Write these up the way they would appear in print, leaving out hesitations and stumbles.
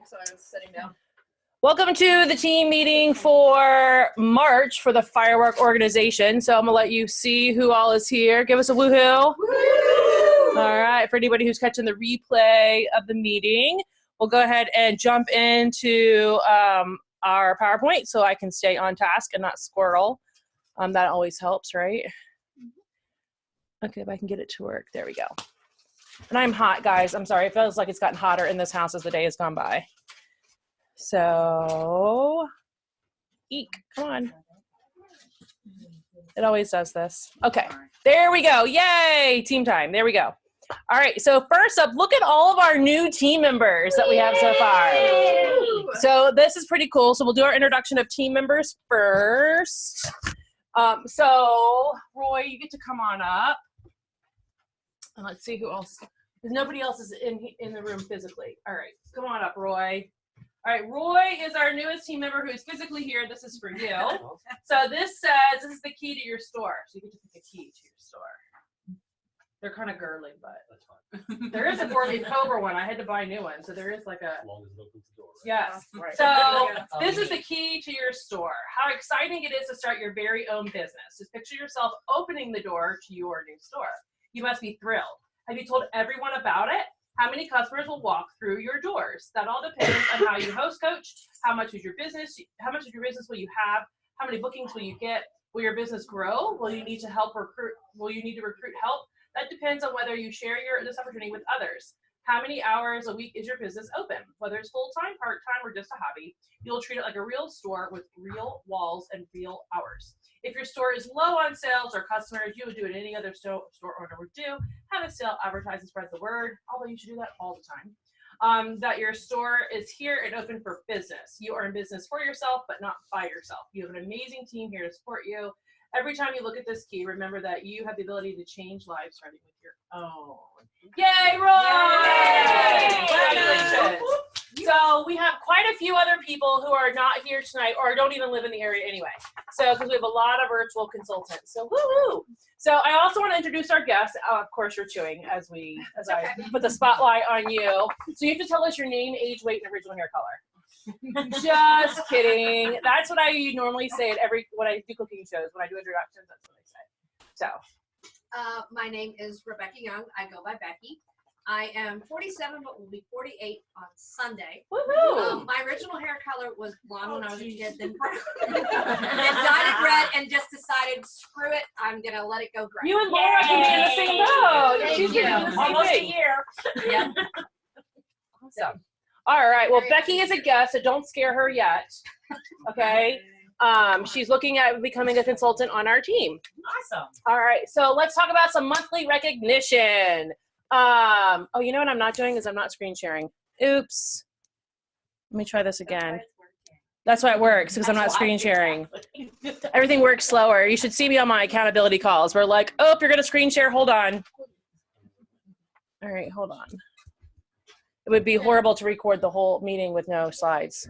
so I was sitting down. Welcome to the team meeting for March for the firework organization. So I'm gonna let you see who all is here. Give us a woohoo. Woo! All right, for anybody who's catching the replay of the meeting, we'll go ahead and jump into our PowerPoint so I can stay on task and not squirrel. That always helps, right? Okay, if I can get it to work. There we go. And I'm hot, guys. I'm sorry. It feels like it's gotten hotter in this house as the day has gone by. So, eek, come on. It always does this. Okay, there we go. Yay, team time. There we go. All right, so first up, look at all of our new team members that we have so far. So this is pretty cool. So we'll do our introduction of team members first. So, Roy, you get to come on up. And let's see who else. Because nobody else is in the room physically. All right, come on up, Roy. All right, Roy is our newest team member who is physically here. This is for you. So this says, this is the key to your store. So you get to pick a key to your store. They're kind of girly, but that's fine. There is a 4-leaf Cobra one. I had to buy a new one. So there is like a. As long as it opens the door. Right? Yes. Right. So this is the key to your store. How exciting it is to start your very own business. Just picture yourself opening the door to your new store. You must be thrilled. Have you told everyone about it? How many customers will walk through your doors? That all depends on how you host coach, how much of your business will you have, how many bookings will you get, will your business grow, will you need to recruit help? That depends on whether you share this opportunity with others. How many hours a week is your business open? Whether it's full-time, part-time, or just a hobby, you'll treat it like a real store with real walls and real hours. If your store is low on sales or customers, you would do what any other store owner would do. Have a sale, advertise, and spread the word, although you should do that all the time. That your store is here and open for business. You are in business for yourself, but not by yourself. You have an amazing team here to support you. Every time you look at this key, remember that you have the ability to change lives starting with your own. Yay, Roy! Yay! Congratulations. So we have quite a few other people who are not here tonight or don't even live in the area anyway. So because we have a lot of virtual consultants. So woohoo! So I also want to introduce our guests. Of course, you're chewing as I put the spotlight on you. So you have to tell us your name, age, weight, and original hair color. Just kidding. That's what I normally say at when I do cooking shows. When I do introductions, that's what I say. So. My name is Rebecca Young. I go by Becky. I am 47, but will be 48 on Sunday. Woohoo! My original hair color was blonde when I was a kid, then and dyed it red, and just decided, screw it, I'm gonna let it go gray. You and Laura can be in the same boat. She's doing the same Almost thing. a year. Yeah. Awesome. All right. Well, Becky is a guest, so don't scare her yet. Okay. She's looking at becoming a consultant on our team. Awesome. All right. So let's talk about some monthly recognition. Oh, you know what I'm not doing is I'm not screen sharing. Oops. Let me try this again. That's why it works, because I'm not screen sharing. Everything works slower. You should see me on my accountability calls. We're like, oh, you're going to screen share. Hold on. All right. Hold on. It would be horrible to record the whole meeting with no slides.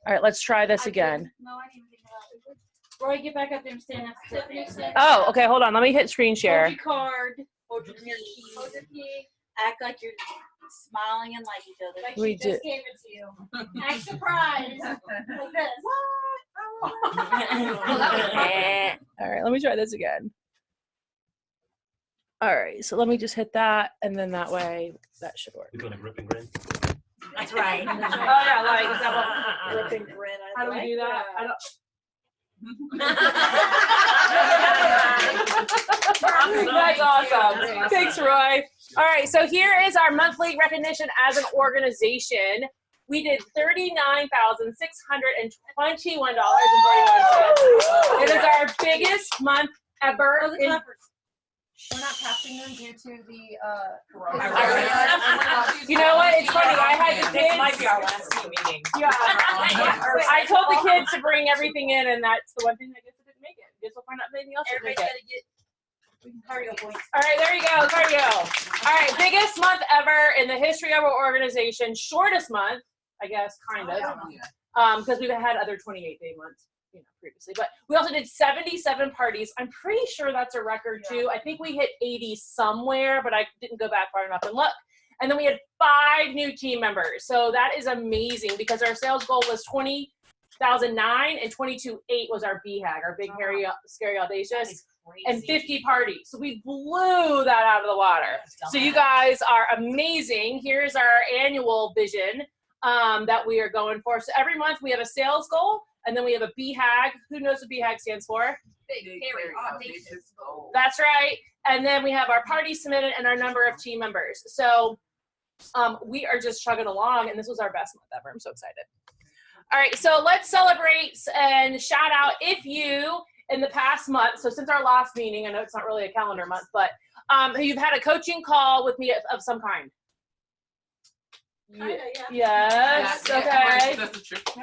All right. Let's try this again. No, I didn't think about it. Roy, get back up there and stand next to Tiffany. Oh, okay. Hold on. Let me hit screen share. Hold your card. Hold your key. Hold your key. Act like you're smiling and like each other. Like We she just do. gave it to you. Act surprised. Like this. All right, let me try this again. All right, so let me just hit that, and then that way, that should work. You're gonna rip and grin. That's right. Oh, yeah, like, is that what, Rip and grin. how do we do that? I don't. That's awesome. Thanks, Roy. All right, so here is our monthly recognition as an organization. We did $39,621.41. It is our biggest month ever. We're not passing them due to the coronavirus. You know what? It's funny. I had the kids. This might be our last team meeting. Yeah. I told the kids to bring everything in, and that's the one thing I guess I didn't make it. Guess we'll find out if anything else. Everybody's gotta get Cardio points. All right, there you go, cardio. All right, biggest month ever in the history of our organization. Shortest month, I guess, kind of, because we've had other 28-day months, previously. But we also did 77 parties. I'm pretty sure that's a record too. I think we hit 80 somewhere, but I didn't go back far enough and look. And then we had 5 new team members. So that is amazing because our sales goal was 20,009 and 22.8 was our BHAG, our big, hairy, scary, audacious, and 50 parties. So we blew that out of the water. So you guys are amazing. Here's our annual vision that we are going for. So every month we have a sales goal, and then we have a BHAG. Who knows what BHAG stands for? Big, hairy, audacious goal. That's right. And then we have our party submitted and our number of team members. So we are just chugging along, and this was our best month ever. I'm so excited. All right, so let's celebrate and shout out if you, in the past month, so since our last meeting, I know it's not really a calendar month, but you've had a coaching call with me of some kind. Kinda, yeah. Yes, okay.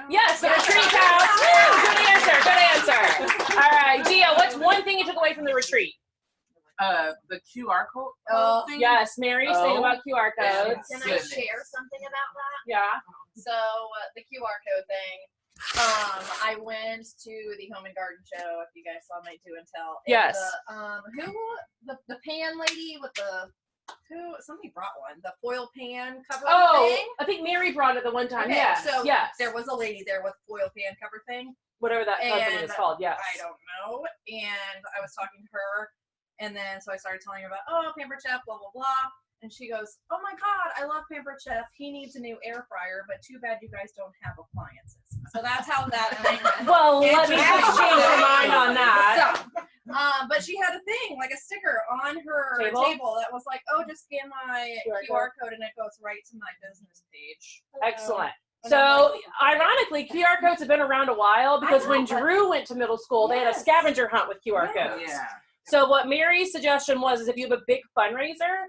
Yes, the retreat counts. Good answer. All right, Gia, what's one thing you took away from the retreat? The QR code. Thing. Yes, Mary, saying about QR codes. Can I share something about that? Yeah. So the QR code thing. I went to the Home and Garden show. If you guys saw my do and tell. And Yes. The pan lady with somebody brought one. The foil pan cover thing. I think Mary brought it the one time. Okay, Yes. so yes. there was a lady there with foil pan cover thing. Whatever that company And is called. Yes. I don't know. And I was talking to her, and then so I started telling her about Pampered Chef, blah blah blah. And she goes, "Oh my God, I love Pampered Chef. He needs a new air fryer, but too bad you guys don't have appliances." So that's how that thing went. Well, let me just change your mind on that. So, but she had a thing, like a sticker on her table that was like, "Oh, just scan my QR code and it goes right to my business page." Excellent. So, ironically, QR codes have been around a while because when Drew went to middle school, they had a scavenger hunt with QR codes. Yeah. So what Mary's suggestion was is if you have a big fundraiser,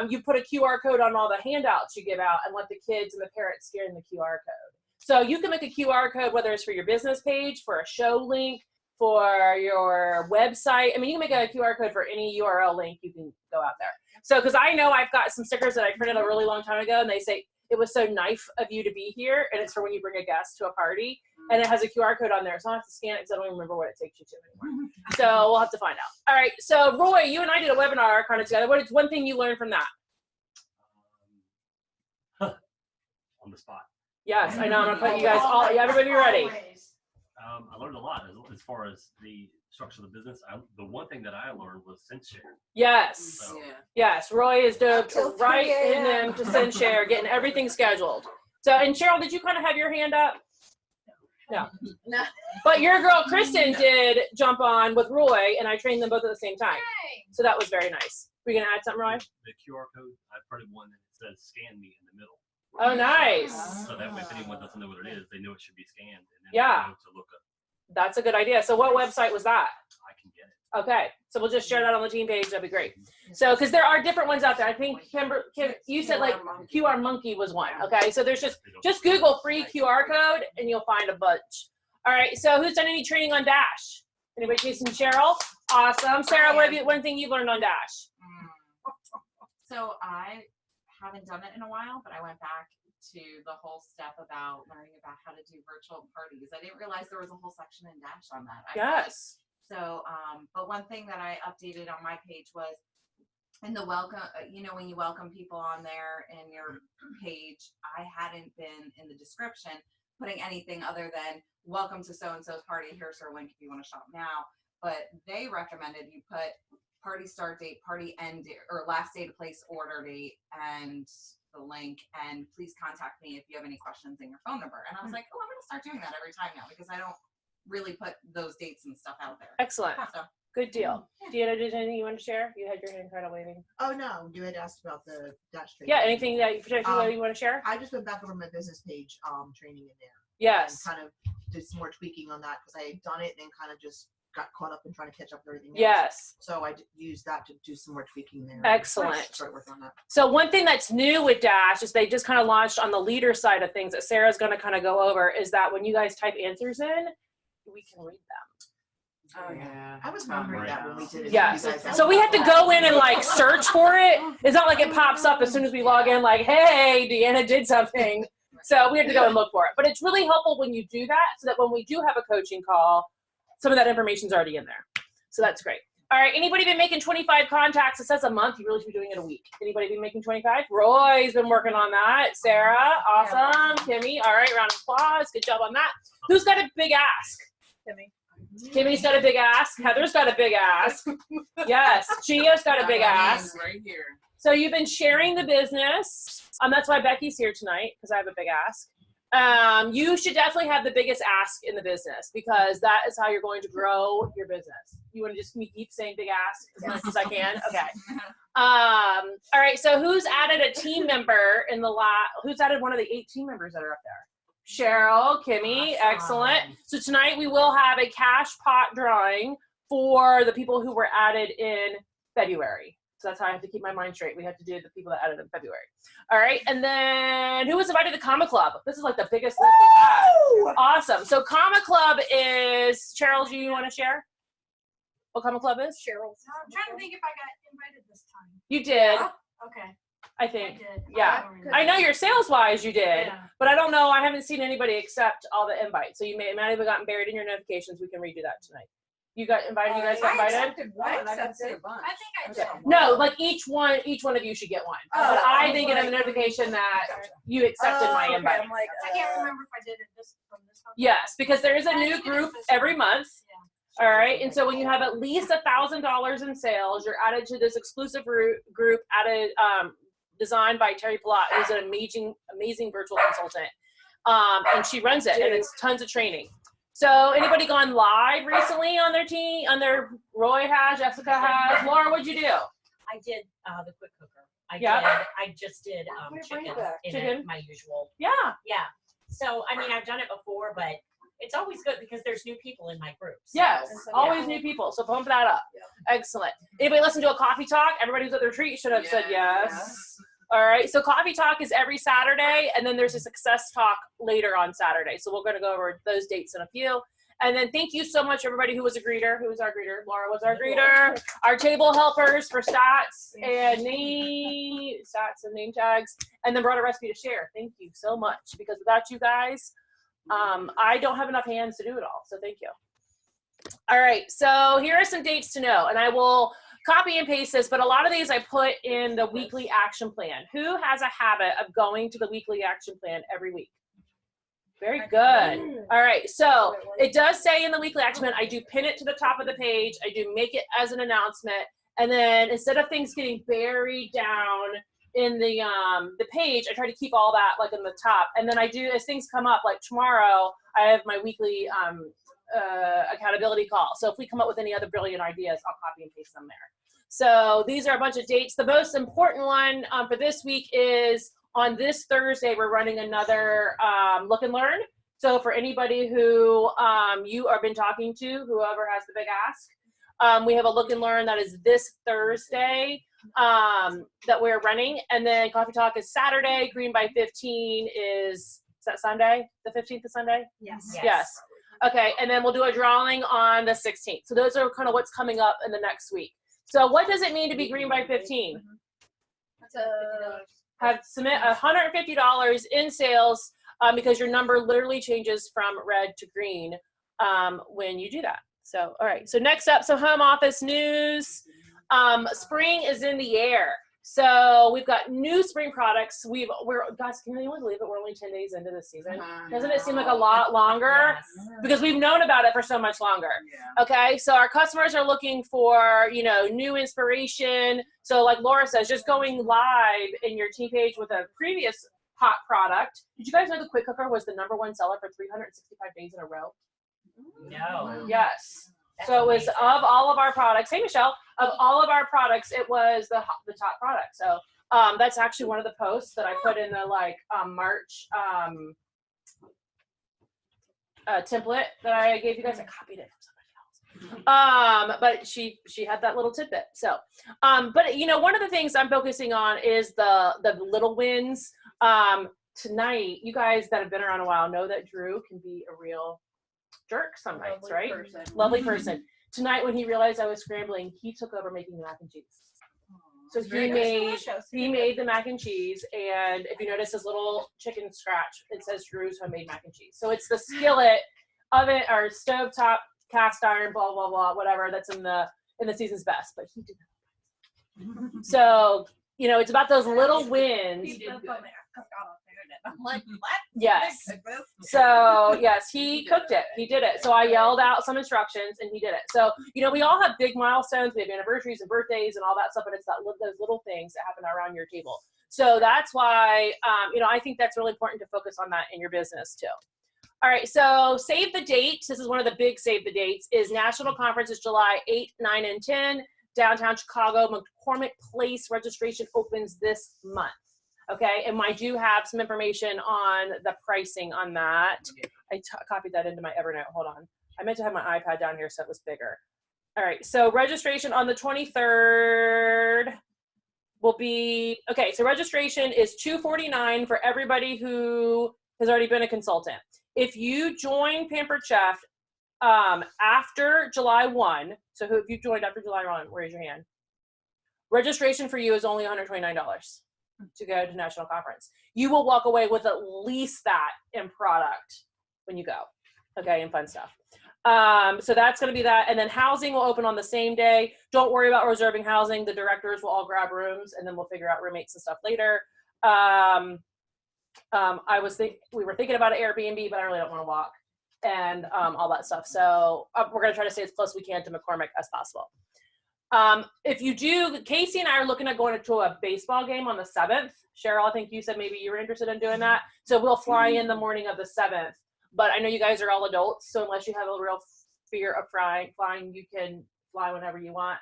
you put a QR code on all the handouts you give out and let the kids and the parents scan the QR code. So you can make a QR code, whether it's for your business page, for a show link, for your website. I mean, you can make a QR code for any URL link you can go out there. So, because I know I've got some stickers that I printed a really long time ago, and they say, "It was so nice of you to be here," and it's for when you bring a guest to a party, and it has a QR code on there, so I don't have to scan it because I don't even remember what it takes you to anymore. So we'll have to find out. All right, so Roy, you and I did a webinar kind of together. What is one thing you learned from that? On the spot. Yes, I know. I'm gonna put you guys all. Yeah, everybody be ready. I learned a lot as far as the structure of the business. The one thing that I learned was SendShare. Yes. So, Yes, Roy is doped right in them to SendShare, getting everything scheduled. So, and Cheryl, did you kind of have your hand up? No. No. But your girl Kristen did jump on with Roy, and I trained them both at the same time. So that was very nice. Were you gonna add something, Roy? the QR code, I printed one that says "Scan Me" in the middle. Oh, nice. So that way, if anyone doesn't know what it is, they know it should be scanned, and then Yeah. they know to look up. That's a good idea. So what website was that? I can get it. Okay, so we'll just share that on the team page. That'd be great. So, because there are different ones out there. I think Kim, you said like QR Monkey was one. Okay, so there's just Google free QR code and you'll find a bunch. All right. So who's done any training on Dash? Anybody chasing Cheryl? Awesome. Sarah, what have you? One thing you've learned on Dash? So I haven't done it in a while, but I went back to the whole step about learning about how to do virtual parties. I didn't realize there was a whole section in Dash on that. Yes. So, but one thing that I updated on my page was in the welcome, when you welcome people on there in your page, I hadn't been in the description putting anything other than welcome to so-and-so's party. Here's her link if you want to shop now. But they recommended you put party start date, party end date, or last day to place order date, and the link, and please contact me if you have any questions in your phone number. And I was like, oh, I'm going to start doing that every time now because I don't really put those dates and stuff out there. Excellent. So, Good deal. Deanna, did anything you want to share? You had your hand kind of waving. Oh no, you had asked about the Dutch training. Yeah. Anything that you particularly want to share? I just went back over my business page, training in there. Yes. And kind of did some more tweaking on that because I had done it and kind of just got caught up in trying to catch up with everything else. Yes. So I used that to do some more tweaking there. Excellent. Start working on that. So one thing that's new with Dash is they just kind of launched on the leader side of things that Sarah's going to kind of go over is that when you guys type answers in, we can read them. Oh yeah. I was wondering that when we did it. Yes. You guys So we have to go in and like search for it. It's not like it pops up as soon as we log in like, hey, Deanna did something. So we have to go and look for it. But it's really helpful when you do that so that when we do have a coaching call, some of that information's already in there. So that's great. All right, anybody been making 25 contacts? It says a month. You really should be doing it a week. Anybody been making 25? Roy's been working on that. Sarah, awesome. Kimmy, all right, round of applause. Good job on that. Who's got a big ask? Kimmy. Kimmy's got a big ask. Heather's got a big ask. Yes, Gia's got a big ask. Right here. So you've been sharing the business. That's why Becky's here tonight, because I have a big ask. You should definitely have the biggest ask in the business, because that is how you're going to grow your business. You want to just keep saying big ask as much as I can? Okay. All right, so who's added a team member in the who's added one of the 8 team members that are up there? Cheryl, Kimmy, excellent. So tonight we will have a cash pot drawing for the people who were added in February. So that's how I have to keep my mind straight. We have to do the people that added in February. All right, and then who was invited to Comma Club? This is like the biggest list we had. Awesome. So Comma Club is, Cheryl, do you want to share what Comma Club is? Cheryl. I'm trying to think if I got invited this time. You did, Okay. I I think. did. Yeah. don't I know your sales-wise you did, Yeah. but I don't know. I haven't seen anybody accept all the invites. So you might have gotten buried in your notifications. We can redo that tonight. You got invited? You guys got invited? I think I did. No, like each one of you should get one. But I didn't get a notification that you accepted my invite. I'm like, I can't remember if I did it from this one. Yes, because there is a new group every month. Yeah. All right, and so when you have at least $1,000 in sales, you're added to this exclusive group added, designed by Terry Palat, who's an amazing virtual consultant, and she runs it, and it's tons of training. So anybody gone live recently on their team? On their Roy has, Jessica has, Laura, what'd you do? I did the quick cooker. Yeah. I just did chicken in Chicken. my usual. Yeah. Yeah. So I mean, I've done it before, but it's always good because there's new people in my group. So, Yes, always new people. So pump that up. Excellent. Anybody listen to a coffee talk? Everybody who's at the retreat should have said yes. All right. So coffee talk is every Saturday, and then there's a success talk later on Saturday. So we're going to go over those dates in a few. And then thank you so much, everybody who was a greeter. Who was our greeter? Laura was our greeter. Our table helpers for stats and name tags, and then brought a recipe to share. Thank you so much, because without you guys, I don't have enough hands to do it all. So thank you. All right. So here are some dates to know, and I will copy and paste this, but a lot of these I put in the weekly action plan. Who has a habit of going to the weekly action plan every week? Very good. All right, so it does say in the weekly action plan, I do pin it to the top of the page. I do make it as an announcement. And then instead of things getting buried down in the page, I try to keep all that like in the top. And then I do, as things come up, like tomorrow, I have my weekly accountability call. So if we come up with any other brilliant ideas, I'll copy and paste them there. So these are a bunch of dates. The most important one for this week is on this Thursday, we're running another Look and Learn. So for anybody who you have been talking to, whoever has the big ask, we have a Look and Learn that is this Thursday that we're running. And then Coffee Talk is Saturday. Green by 15 is that Sunday? The 15th is Sunday? Yes. Okay, and then we'll do a drawing on the 16th. So those are kind of what's coming up in the next week. So what does it mean to be green by 15? Have submit $150 in sales because your number literally changes from red to green when you do that. So, all right. So next up, some home office news. Spring is in the air. So we've got new spring products. Guys, can anyone believe it? We're only 10 days into this season. Doesn't it seem like a lot longer? Yes. Because we've known about it for so much longer. Yeah. Okay, so our customers are looking for, new inspiration. So like Laura says, just going live in your team page with a previous hot product. Did you guys know the Quick Cooker was the #1 seller for 365 days in a row? No. Yes. That's So it was amazing. of all of our products. Hey, Michelle. Of all of our products, it was the top product. So that's actually one of the posts that I put in the March template that I gave you guys. I copied it from somebody else. But she had that little tidbit. So, but one of the things I'm focusing on is the little wins. Tonight, you guys that have been around a while know that Drew can be a real jerk some nights, right? Lovely person. Tonight, when he realized I was scrambling, he took over making the mac and cheese. So he made the mac and cheese, and if you notice his little chicken scratch, it says Drew's homemade mac and cheese. So it's the skillet, oven or stovetop, cast iron, blah blah blah, whatever that's in the in the season's best, but he did not. So, you know, it's about those little wins. He did good. I'm like, what? Yes. So, yes, he cooked it. He did it. So I yelled out some instructions and he did it. So, you know, we all have big milestones. We have anniversaries and birthdays and all that stuff, but it's those little things that happen around your table. So that's why, you know, I think that's really important to focus on that in your business too. All right, so save the dates. This is one of the big save the dates. Is National Conference is July 8, 9, and 10. Downtown Chicago, McCormick Place. Registration opens this month. Okay, and I do have some information on the pricing on that. I copied that into my Evernote. Hold on. I meant to have my iPad down here so it was bigger. All right, so registration on the 23rd will be, okay, so registration is $249 for everybody who has already been a consultant. If you join Pampered Chef after July 1, so if you joined after July 1, raise your hand. Registration for you is only $129 to go to National Conference. You will walk away with at least that in product when you go, okay, and fun stuff. So that's going to be that. And then housing will open on the same day. Don't worry about reserving housing. The directors will all grab rooms and then we'll figure out roommates and stuff later. We were thinking about an Airbnb, but I really don't want to walk and all that stuff. So we're going to try to stay as close as we can to McCormick as possible. If you do, Casey and I are looking at going to a baseball game on the 7th. Cheryl, I think you said maybe you were interested in doing that. So we'll fly in the morning of the 7th. But I know you guys are all adults, so unless you have a real fear of flying, you can fly whenever you want.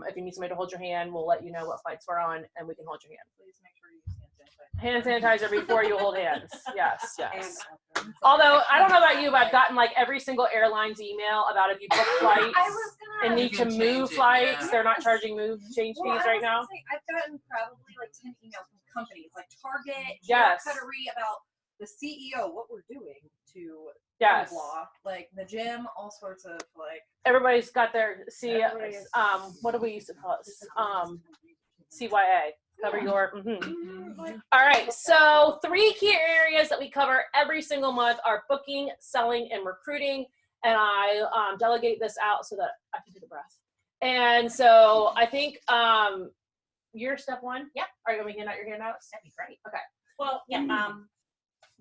If you need somebody to hold your hand, we'll let you know what flights we're on, and we can hold your hand. Please make sure you use hand sanitizer before you hold hands. Yes, yes. Although, I don't know about you, but I've gotten like every single airline's email about if you book flights and need to move flights, they're not charging change fees right now. I've gotten probably like 10 emails from companies like Target, Yes. Cuttery about the CEO, what we're doing to Yes. blah, like the gym, all sorts of like. Everybody's got their what do we used to call it? CYA. Cover your. All right. So 3 key areas that we cover every single month are booking, selling, and recruiting. And I delegate this out so that I can take a breath. And so I think you're step 1. Yeah. Are you going to hand out your handouts? That'd be great. Okay. Well, yeah.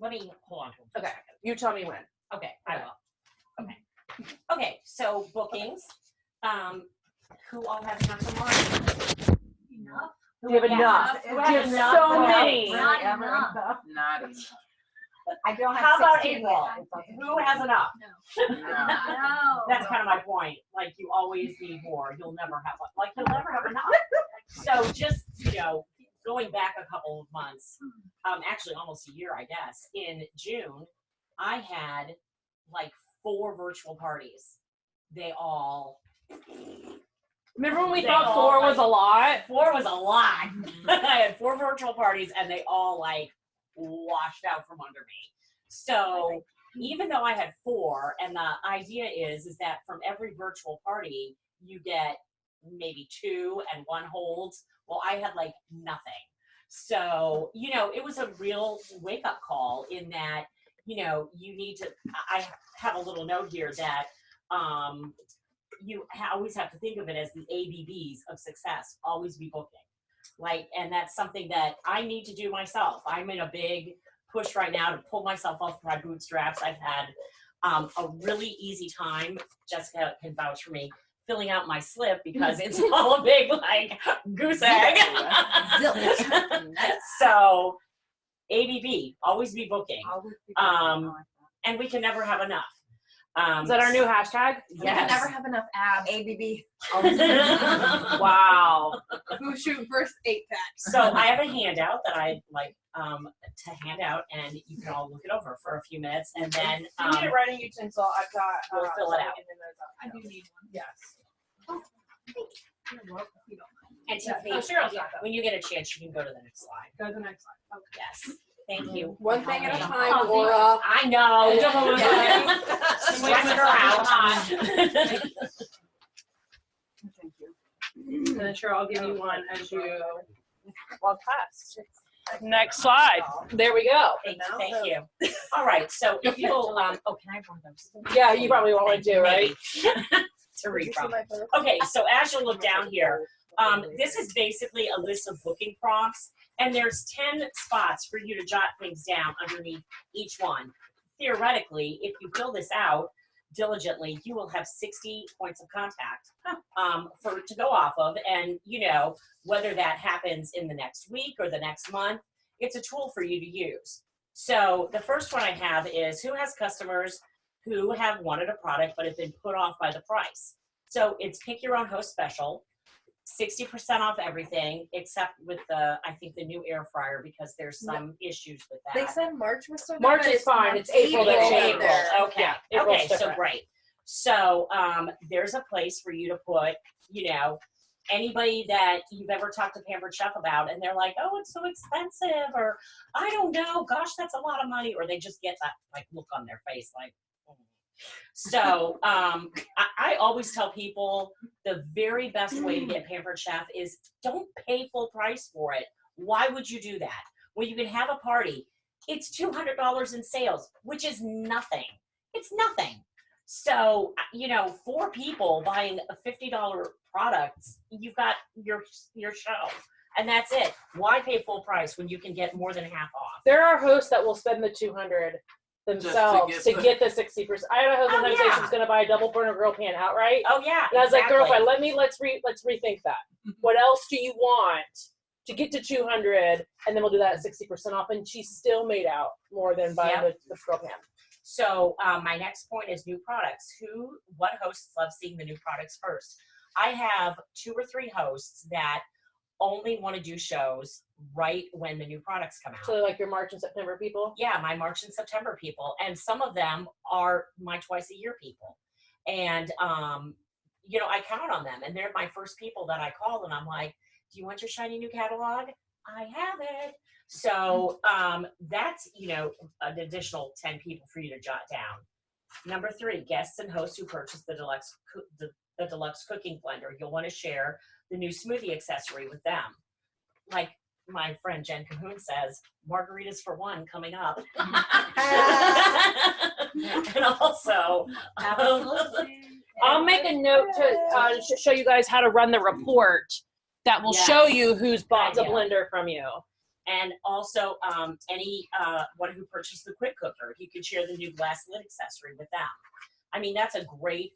Let me hold on. Okay. You tell me when. Okay, I will. Okay. Okay, so bookings. Who all has enough tomorrow? Enough? Do you have enough? Who Do has you have enough? so many? Not enough. Not enough. I don't have How about 16 April? Who has enough? No. No. That's kind of my point. Like, you always need more. You'll never have one. Like, you'll never have enough. So just, you know, going back a couple of months, actually almost a year, I guess, in June, I had like 4 virtual parties. They all. Remember when we They thought all, 4 was a lot? 4 was a lot. I had 4 virtual parties and they all like washed out from under me. So even though I had 4, and the idea is that from every virtual party, you get maybe 2 and 1 holds. Well, I had like nothing. So, you know, it was a real wake up call in that, you know, you need to, I have a little note here that you always have to think of it as the ABBs of success, always be booking. Like, and that's something that I need to do myself. I'm in a big push right now to pull myself off my bootstraps. I've had a really easy time, Jessica can vouch for me, filling out my slip because it's all a big like goose egg. So ABB, always be booking. And we can never have enough. Is that our new hashtag? You can Yes. never have enough abs. ABB. Wow. Who's shooting first 8-pack? So I have a handout that I like to hand out, and you can all look it over for a few minutes, and then You need a writing utensil. I've got. We'll fill it out. I do need one. Yes. and Tiffany, Cheryl's got that. when you get a chance, you can go to the next slide. Go to the next slide. Okay. Yes. Thank you. One thing at a Okay. time, Laura. I know. Yeah. Stressing her out. And then sure, I'll give you one as you walk past. Next slide. There we go. Thank you. All right. So if you'll, oh, can I have one of those? Yeah, you probably want one too, right? Maybe. to read Did you see from. my photo? Okay, so as you look down here, this is basically a list of booking prompts, and there's 10 spots for you to jot things down underneath each one. Theoretically, if you fill this out diligently, you will have 60 points of contact to go off of, and whether that happens in the next week or the next month, it's a tool for you to use. So the first one I have is who has customers who have wanted a product but have been put off by the price. So it's pick your own host special, 60% off everything except with I think the new air fryer, because there's some issues with that. They said March was so good. March but is fine. It's April It's that April. changed. Okay. Yeah, April's Okay, so different. great. So there's a place for you to put, anybody that you've ever talked to Pampered Chef about, and they're like, oh, it's so expensive, or I don't know, gosh, that's a lot of money, or they just get that look on their face like, oh. So I always tell people the very best way to get Pampered Chef is don't pay full price for it. Why would you do that? When you can have a party, it's $200 in sales, which is nothing. It's nothing. So, 4 people buying a $50 product, you've got your show, and that's it. Why pay full price when you can get more than half off? There are hosts that will spend the $200 themselves to get the 60%. I had a host that said she's going to buy a double burner grill pan outright. Oh yeah. And I was like, exactly. girlfriend, let's rethink that. What else do you want to get to 200, and then we'll do that at 60% off? And she still made out more than buying the grill pan. So my next point is new products. What hosts love seeing the new products first? I have 2 or 3 hosts that only want to do shows right when the new products come out. So like your March and September people? Yeah, my March and September people. And some of them are my twice a year people. And, I count on them. And they're my first people that I call, and I'm like, do you want your shiny new catalog? I have it. So that's, an additional 10 people for you to jot down. Number 3, guests and hosts who purchase the deluxe cooking blender. You'll want to share the new smoothie accessory with them. Like my friend Jen Cahoon says, margaritas for 1 coming up. And also, I'll make a note to show you guys how to run the report that will show you who's bought the blender from you. And also, anyone who purchased the quick cooker, you could share the new glass lid accessory with them. I mean, that's a great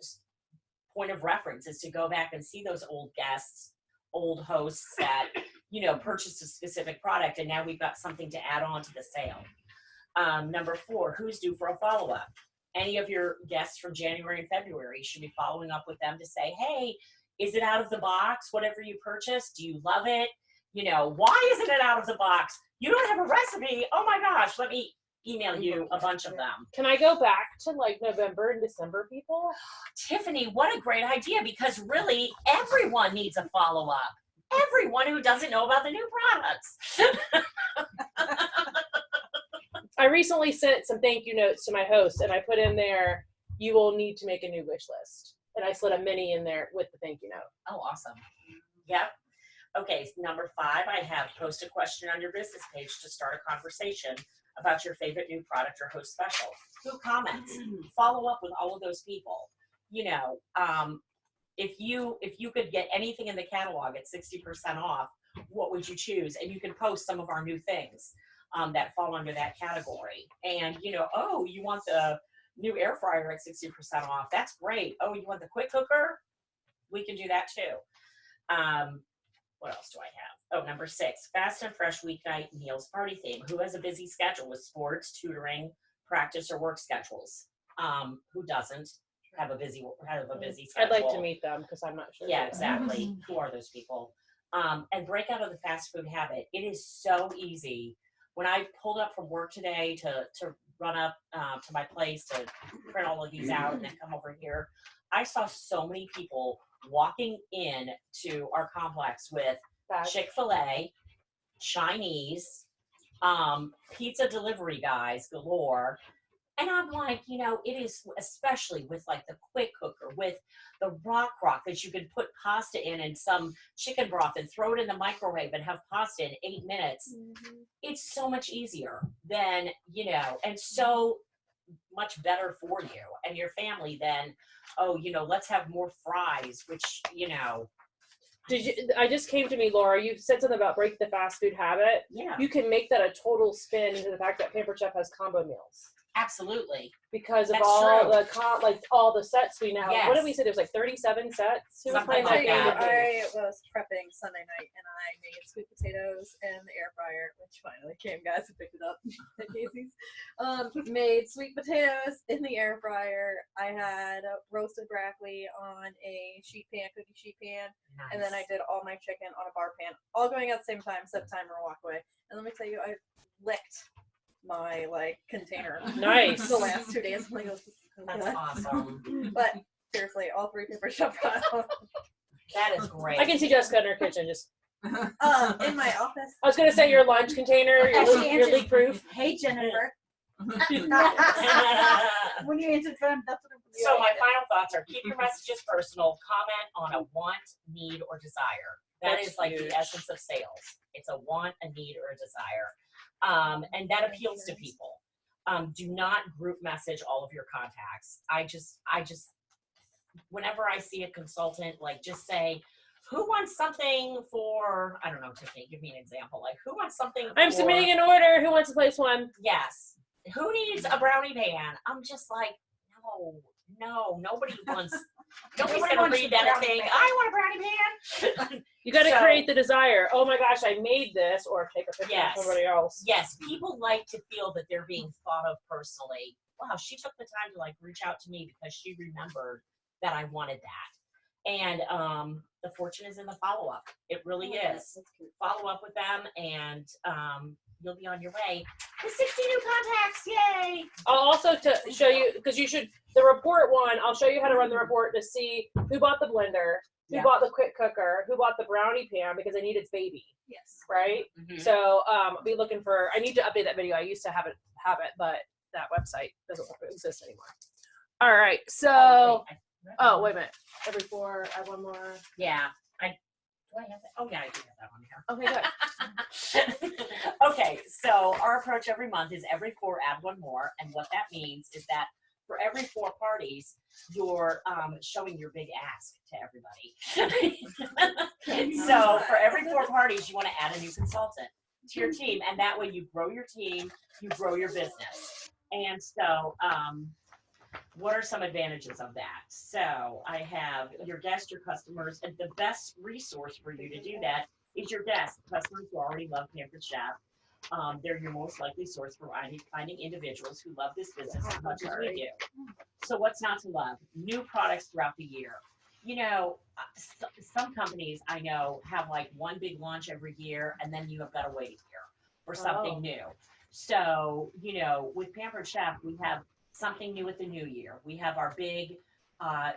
point of reference, is to go back and see those old guests, old hosts that, purchased a specific product, and now we've got something to add on to the sale. Number 4, who's due for a follow-up? Any of your guests from January and February, you should be following up with them to say, hey, is it out of the box, whatever you purchased? Do you love it? Why isn't it out of the box? You don't have a recipe. Oh my gosh, let me email you a bunch of them. Can I go back to November and December people? Tiffany, what a great idea, because really everyone needs a follow-up. Everyone who doesn't know about the new products. I recently sent some thank you notes to my host, and I put in there, you will need to make a new wish list. And I slid a mini in there with the thank you note. Oh, awesome. Yep. Okay, number 5, I have post a question on your business page to start a conversation about your favorite new product or host special. Who comments? Follow up with all of those people. If you could get anything in the catalog at 60% off, what would you choose? And you can post some of our new things that fall under that category. And, oh, you want the new air fryer at 60% off. That's great. Oh, you want the quick cooker? We can do that too. What else do I have? Oh, number 6, fast and fresh weeknight meals party theme. Who has a busy schedule with sports, tutoring, practice, or work schedules? Who doesn't have a busy schedule? I'd like to meet them because I'm not sure. Yeah, exactly. Who are those people? And break out of the fast food habit. It is so easy. When I pulled up from work today to run up to my place to print all of these out and then come over here, I saw so many people walking in to our complex with Chick-fil-A, Chinese, pizza delivery guys galore. And I'm like, it is, especially with the quick cooker, with the rock that you can put pasta in and some chicken broth and throw it in the microwave and have pasta in 8 minutes. Mm-hmm. It's so much easier than, and so much better for you and your family than, oh, let's have more fries, which, I just came to me, Laura. You said something about break the fast food habit. yeah, You can make that a total spin into the fact that Pampered Chef has combo meals absolutely. because of That's all true. all the sets we now. What did Yes. we say? There was like 37 sets. Who was Something playing like that game? that. I was prepping Sunday night and I made sweet potatoes in the air fryer, which finally came, guys, and picked it up at Casey's. Made sweet potatoes in the air fryer. I had roasted broccoli on a cookie sheet pan, and then I did all my chicken on a bar pan, all going at the same time, set timer, walk away. And let me tell you, I licked my container. Nice. The last 2 days. I'm like, oh, this is so That's good. awesome. But seriously, all 3 Pampered Chef products. That is great. I can see Jessica in her kitchen. Just In my office. I was gonna say your lunch container, your leak proof. Hey, Jennifer. When you answered phone, that's what I'm So my final thoughts are: keep your messages personal. Comment on a want, need, or desire. That That's is like huge. the essence of sales. It's a want, a need, or a desire, and that appeals to people. Do not group message all of your contacts. I just, whenever I see a consultant, just say, who wants something for? I don't know, Tiffany. Give me an example. Like, who wants something? I'm for, submitting an order. Who wants to place one? Yes. Who needs a brownie pan? I'm just like, no, nobody wants. Nobody's Nobody gonna wants read the that and brownie think, pan. I want a brownie pan. You got to So- create the desire. Oh my gosh, I made this, or take a picture Yes. of somebody else. Yes, people like to feel that they're being thought of personally. Wow, she took the time to reach out to me because she remembered that I wanted that. And the fortune is in the follow-up. It really is. Follow up with them and you'll be on your way with 60 new contacts. Yay! I'll also to show you, because you should, the report one, I'll show you how to run the report to see who bought the blender, who Yeah. bought the quick cooker, who bought the brownie pan because they need its baby, Yes. right? Mhm. So I'll be looking for, I need to update that video. I used to have it, but that website doesn't exist anymore. All right, so, wait a minute. Every 4, add one more. Yeah. Do I have that? Oh, yeah, I do have that one here. Okay, good. Okay, so our approach every month is every 4 add one more, and what that means is that for every 4 parties, you're showing your big ask to everybody. So for every 4 parties, you want to add a new consultant to your team, and that way you grow your team, you grow your business. And so what are some advantages of that? So I have your guests, your customers, and the best resource for you to do that is your guests, customers who already love Pampered Chef. They're your most likely source for finding individuals who love this business as much as we do. So what's not to love? New products throughout the year. Some companies I know have one big launch every year, and then you have got to wait a year for something new. So, with Pampered Chef, we have something new with the new year. We have our big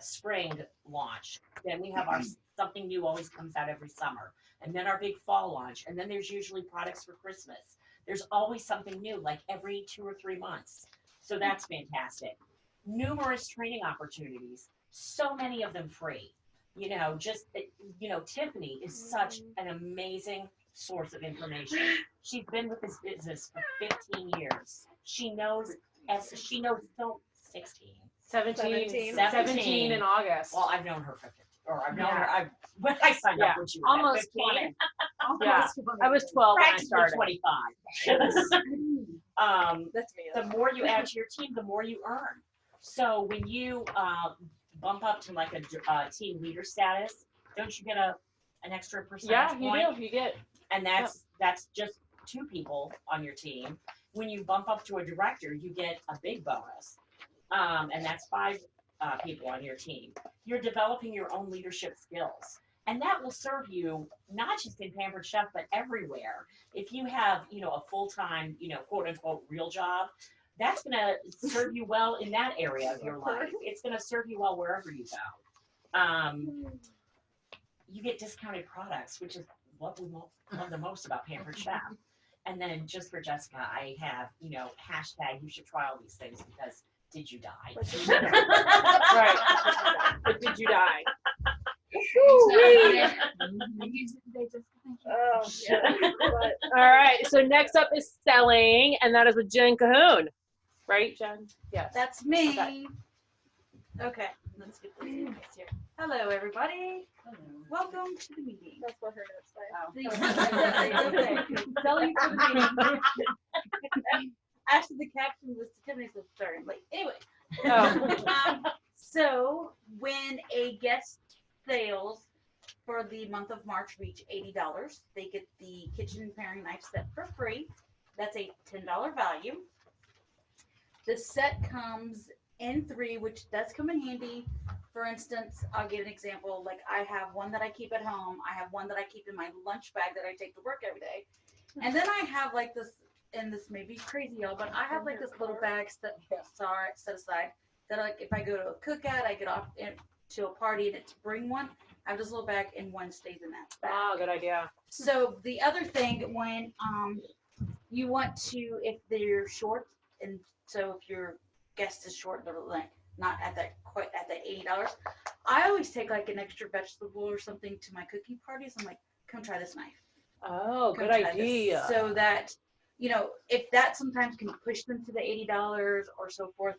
spring launch. Then we have our something new always comes out every summer. And then our big fall launch. And then there's usually products for Christmas. There's always something new, every 2 or 3 months. So that's fantastic. Numerous training opportunities, so many of them free. Tiffany is such an amazing source of information. She's been with this business for 15 years. She knows so 16. 17 in August. Well, I've known her for 15, or I've known her. When I signed up when she was Almost 15, 20. Yeah, I was 12 when I practically started. 25. That's me. The more you add to your team, the more you earn. So when you bump up to a team leader status, don't you get an extra percentage point? Yeah, you do. You get. And that's just 2 people on your team. When you bump up to a director, you get a big bonus, and that's 5 people on your team. You're developing your own leadership skills, and that will serve you not just in Pampered Chef, but everywhere. If you have, a full-time, quote unquote real job, that's going to serve you well in that area of your life. It's going to serve you well wherever you go. You get discounted products, which is what we love the most about Pampered Chef. And then just for Jessica, I have, hashtag you should try all these things because did you die? Right. But did you die? Oh, yeah. All right. So next up is selling, and that is with Jen Cahoon. right, Jen? Yes. That's me. Okay. Okay, let's get this in here. Hello, everybody. Welcome to the meeting. That's what her notes say. Okay. Selling for the meeting. Actually, the caption was Tiffany said starting late. Anyway. So when a guest sales for the month of March reach $80, they get the kitchen paring knife set for free. That's a $10 value. The set comes in 3, which does come in handy. For instance, I'll give an example. Like I have one that I keep at home. I have one that I keep in my lunch bag that I take to work every day. And then I have like this, and this may be crazy, y'all, but I have like this little bag set aside that like if I go to a cookout, I get off to a party and it's bring one. I have this little bag and one stays in that bag. Oh, good idea. So the other thing when you want to, if they're short, and so if your guest is short, they're like not at that quite at that $80. I always take like an extra vegetable or something to my cooking parties. I'm like, come try this knife. Oh, Come good try this. idea. So that, you know, if that sometimes can push them to the $80 or so forth,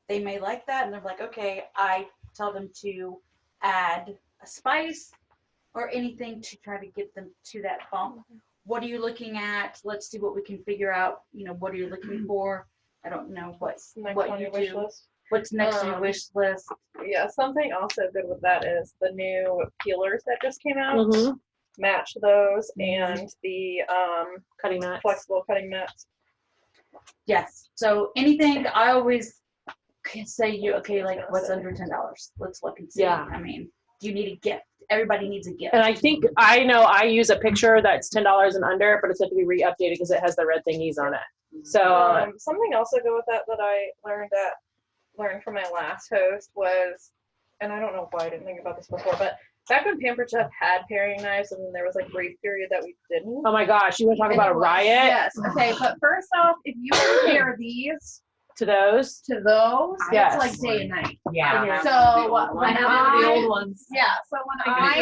they may like that. And they're like, okay, I tell them to add a spice or anything to try to get them to that bump. What are you looking at? Let's see what we can figure out. You know, what are you looking for? I don't know What's next what on you your wish do. list? What's next on your wish list? Yeah, something also good with that is the new peelers that just came out. Mhm. Match those and the Cutting mats. flexible cutting mats. Yes. So anything I always can say you okay, like what's under $10? Let's look and see. Yeah. I mean, do you need a gift? Everybody needs a gift. And I think I know I use a picture that's $10 and under, but it's have to be re-updated because it has the red thingies on it. So Something also good with that I learned from my last host was, and I don't know why I didn't think about this before, but back when Pampered Chef had paring knives and then there was like brief period that we didn't. oh my gosh, you want to talk about a riot Yes. Okay, but first off, if you compare these to those? to those, Yes. it's like day and night. Yeah. So when I know the old I ones. yeah, so when I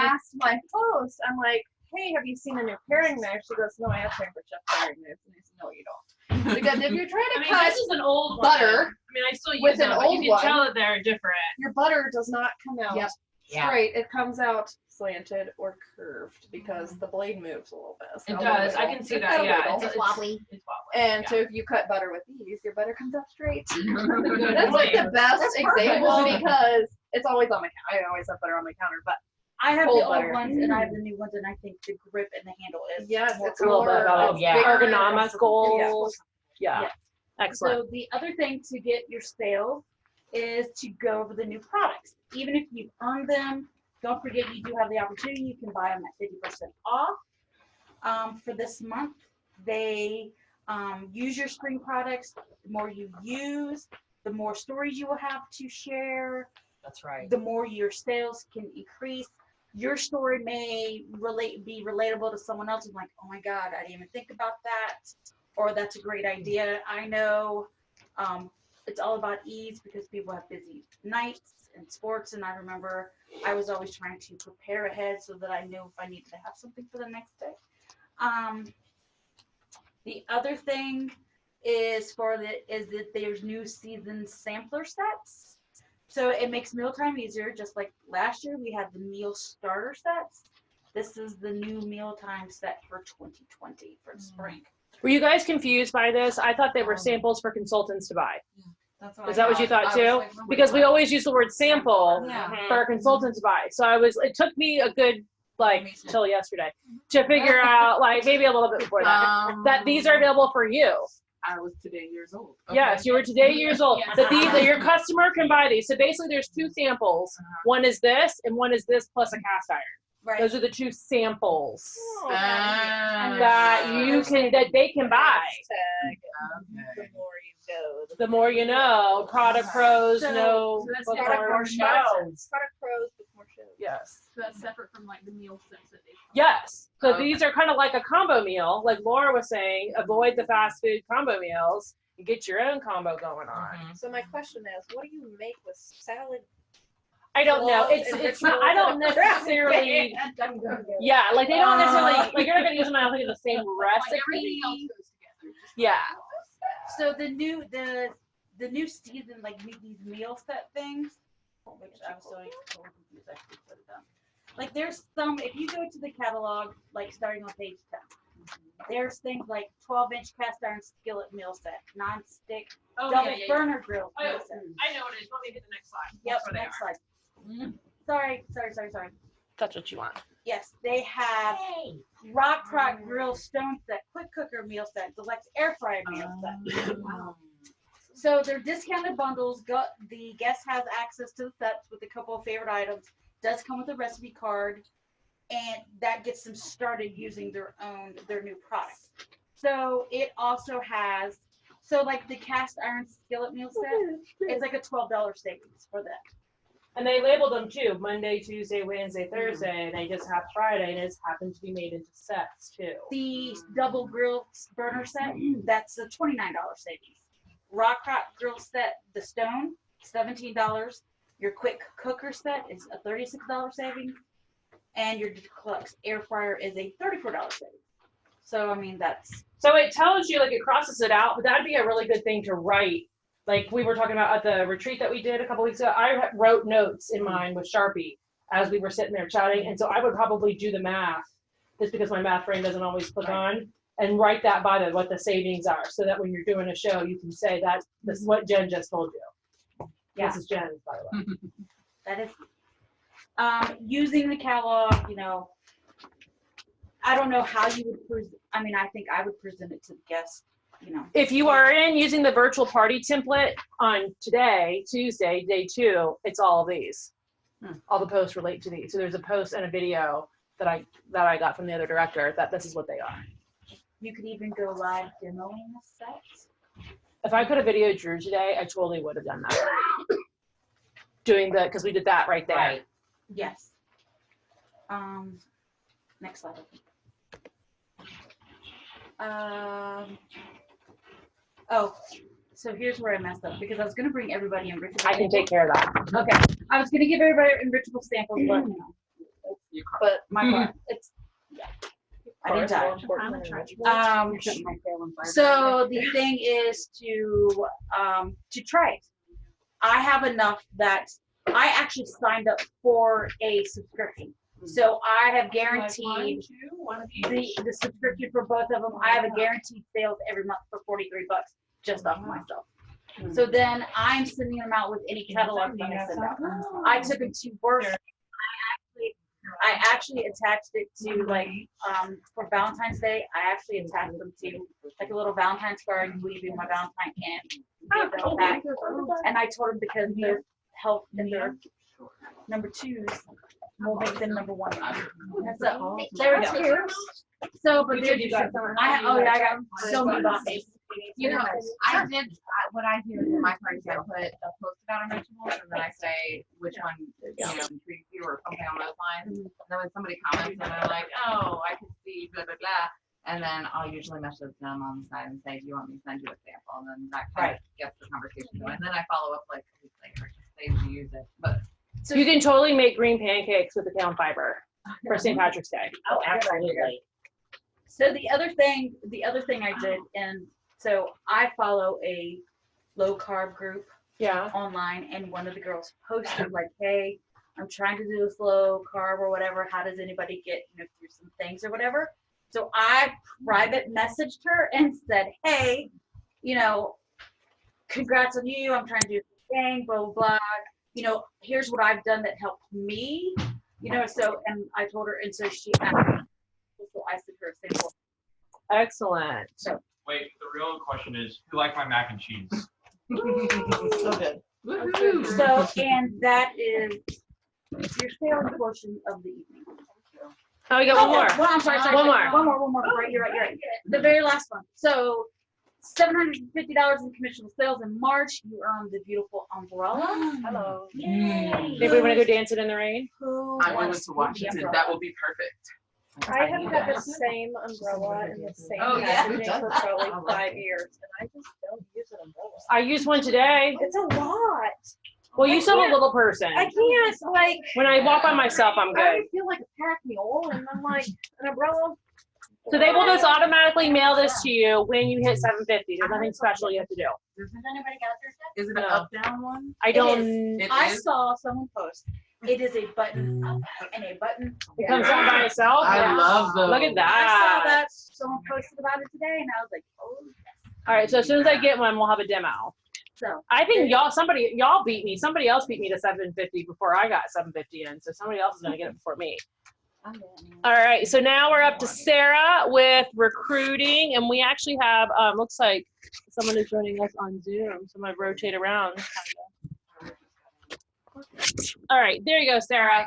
asked my host, I'm like, hey, have you seen a new paring knife? She goes, no, I have Pampered Chef paring knives. And I said, no, you don't. Because if you're trying to cut this is an old butter one. I mean, I still use with them, an but old you can one, tell that they're different. your butter does not come out Yeah. straight. It comes out slanted or curved because the blade moves a little bit. It's It got a does. wiggle. I can see It's that. got a Yeah, wiggle. it's wobbly. It's wobbly. And yeah. so if you cut butter with these, your butter comes out straight. Good That's like point. the best That's example perfect. because it's always on my I always have butter on my counter, but I have cold the old butter. ones and I have the new ones, and I think the grip and the handle is yes, more it's a little bit more better. Oh, yeah. bigger, Ergonomical. Yeah. Yeah. Excellent. So the other thing to get your sales is to go over the new products. Even if you've earned them, don't forget you do have the opportunity. You can buy them at 50% off. For this month, they use your spring products. The more you use, the more stories you will have to share. That's right. The more your sales can increase. Your story may be relatable to someone else and like, oh my God, I didn't even think about that. Or that's a great idea. I know it's all about ease because people have busy nights and sports. And I remember I was always trying to prepare ahead so that I knew if I needed to have something for the next day. The other thing is that there's new season sampler sets. So it makes mealtime easier. Just like last year, we had the meal starter sets. This is the new mealtime set for 2020 for spring. Were you guys confused by this? I thought they were samples for consultants to buy. That's Is that what you thought too? Because we always use the word sample Yeah. for our consultants to buy. So it took me a good till yesterday to figure out maybe a little bit before that these are available for you. I was today years old. Yes, you were today years old. Yeah. That your customer can buy these. So basically there's two samples. One is this and one is this plus a cast iron. Right. Those are the two samples Ah. that they can buy. Okay. The more you know. Product pros So- know so that's before product more shows. Product pros with more shows. Yes. So that's separate from like the meal sets that they. Yes. So Okay. these are kind of like a combo meal. Like Laura was saying, avoid the fast food combo meals and get your own combo going on. So my question is, what do you make with salad? I don't know. It's not, I don't necessarily. Yeah, like they don't necessarily like you're not gonna use them. I don't think it's the same Like everything else recipe. goes together. Yeah. So the new season, like these meal set things, which I was so confused. I should put it down. Like there's some, if you go to the catalog, like starting on page 10, there's things like 12-inch cast iron skillet meal set, non-stick double burner grill meal set. I know what it is. Let me hit the next slide. Yep, That's where they next are. slide. Sorry. That's what you want. Yes, they have Rock Grill Stone Set, Quick Cooker Meal Set, Deluxe Air Fryer Meal Set. So they're discounted bundles. The guest has access to the sets with a couple of favorite items. Does come with a recipe card, and that gets them started using their new product. So it also has, like the cast iron skillet meal set, it's like a $12 savings for that. And they labeled them too, Monday, Tuesday, Wednesday, Thursday, and they just have Friday, and it's happened to be made into sets too. The double grill burner set, that's a $29 savings. Rock grill set, the stone, $17. Your quick cooker set is a $36 savings, and your deluxe air fryer is a $34 savings. So I mean that's. So it tells you, like, it crosses it out, but that'd be a really good thing to write. Like we were talking about at the retreat that we did a couple weeks ago, I wrote notes in mine with Sharpie as we were sitting there chatting, and so I would probably do the math, just because my math brain doesn't always click on, and write that by what the savings are, so that when you're doing a show, you can say that this is what Jen just told you. Yeah. This is Jen, by the way. That is using the catalog. I don't know how you would present. I mean, I think I would present it to the guests. If you are using the virtual party template on today, Tuesday, day 2, it's all of these. All the posts relate to these. So there's a post and a video that I got from the other director that this is what they are. You could even go live demoing the sets. If I could have videoed Drew today, I totally would have done that. Because we did that right there. Right. Yes. Next slide. So here's where I messed up, because I was going to bring everybody in Richard. I can take care of that. Okay. I was going to give everybody enrichable samples, but my part, it's, I didn't die. So the thing is to try it. I have enough that I actually signed up for a subscription. So I have guaranteed the subscription for both of them. I have a guaranteed sales every month for $43 just off myself. So then I'm sending them out with any catalog that I send out. I took them to work. I actually attached it to for Valentine's Day. I actually attached them to like a little Valentine's card. Will you be my Valentine? And give them back. And I told them because their health and their number 2s will make them number 1. So there we go. So, but there you go. I got so many boxes. I did what I do in my parties. I put a post about unreachables, and then I say which one intrigues you or something on those lines. And then when somebody comments and they're like, "Oh, I can see blah blah blah," and then I'll usually message them on the side and say, "Do you want me to send you a sample?" And then that kind of gets the conversation going. And then I follow up like a week later, just say to use it. But So you can totally make green pancakes with the town fiber for St. Patrick's Day. Oh, absolutely. So the other thing I did, and so I follow a low carb group online, and one of the girls posted like, "Hey, I'm trying to do this low carb or whatever. How does anybody get through some things or whatever?" So I private messaged her and said, "Hey, congrats on you. I'm trying to do this thing, blah blah blah. Here's what I've done that helped me. So," and I told her, and so she asked. So I sent her a sample. Excellent. So. Wait, the real question is, who liked my mac and cheese? So good. So, and that is your sales portion of the evening. Oh, we got one more. Well, I'm sorry. One more. One more. Right, you're right. The very last one. So, $750 in commissionable sales in March. You earned the beautiful umbrella. Hello. Yay. Maybe we want to go dance it in the rain? I'm going to Washington. That will be perfect. I have had the same umbrella in the same packaging for probably 5 years, and I just don't use an umbrella. I used one today. It's a lot. Well, you still have a little person. I can't, When I walk by myself, I'm I good. feel like a pack mule, and I'm like, an umbrella. So they will just automatically mail this to you when you hit 750. There's nothing special you have to do. Has anybody got theirs yet? Is it an No. up-down one? I don't. It I is? saw someone post. It is a button up and a button It comes down by itself. I Yeah. love those. Look at I saw that. that someone posted about it today, and I was like, oh, yes. All right. So as soon as I get one, we'll have a demo. So I think y'all beat me. Somebody else beat me to 750 before I got 750 in. So somebody else is gonna get it before me. All right. So now we're up to Sarah with recruiting, and we actually have looks like someone is joining us on Zoom. So I'm gonna rotate around. All right. There you go, Sarah.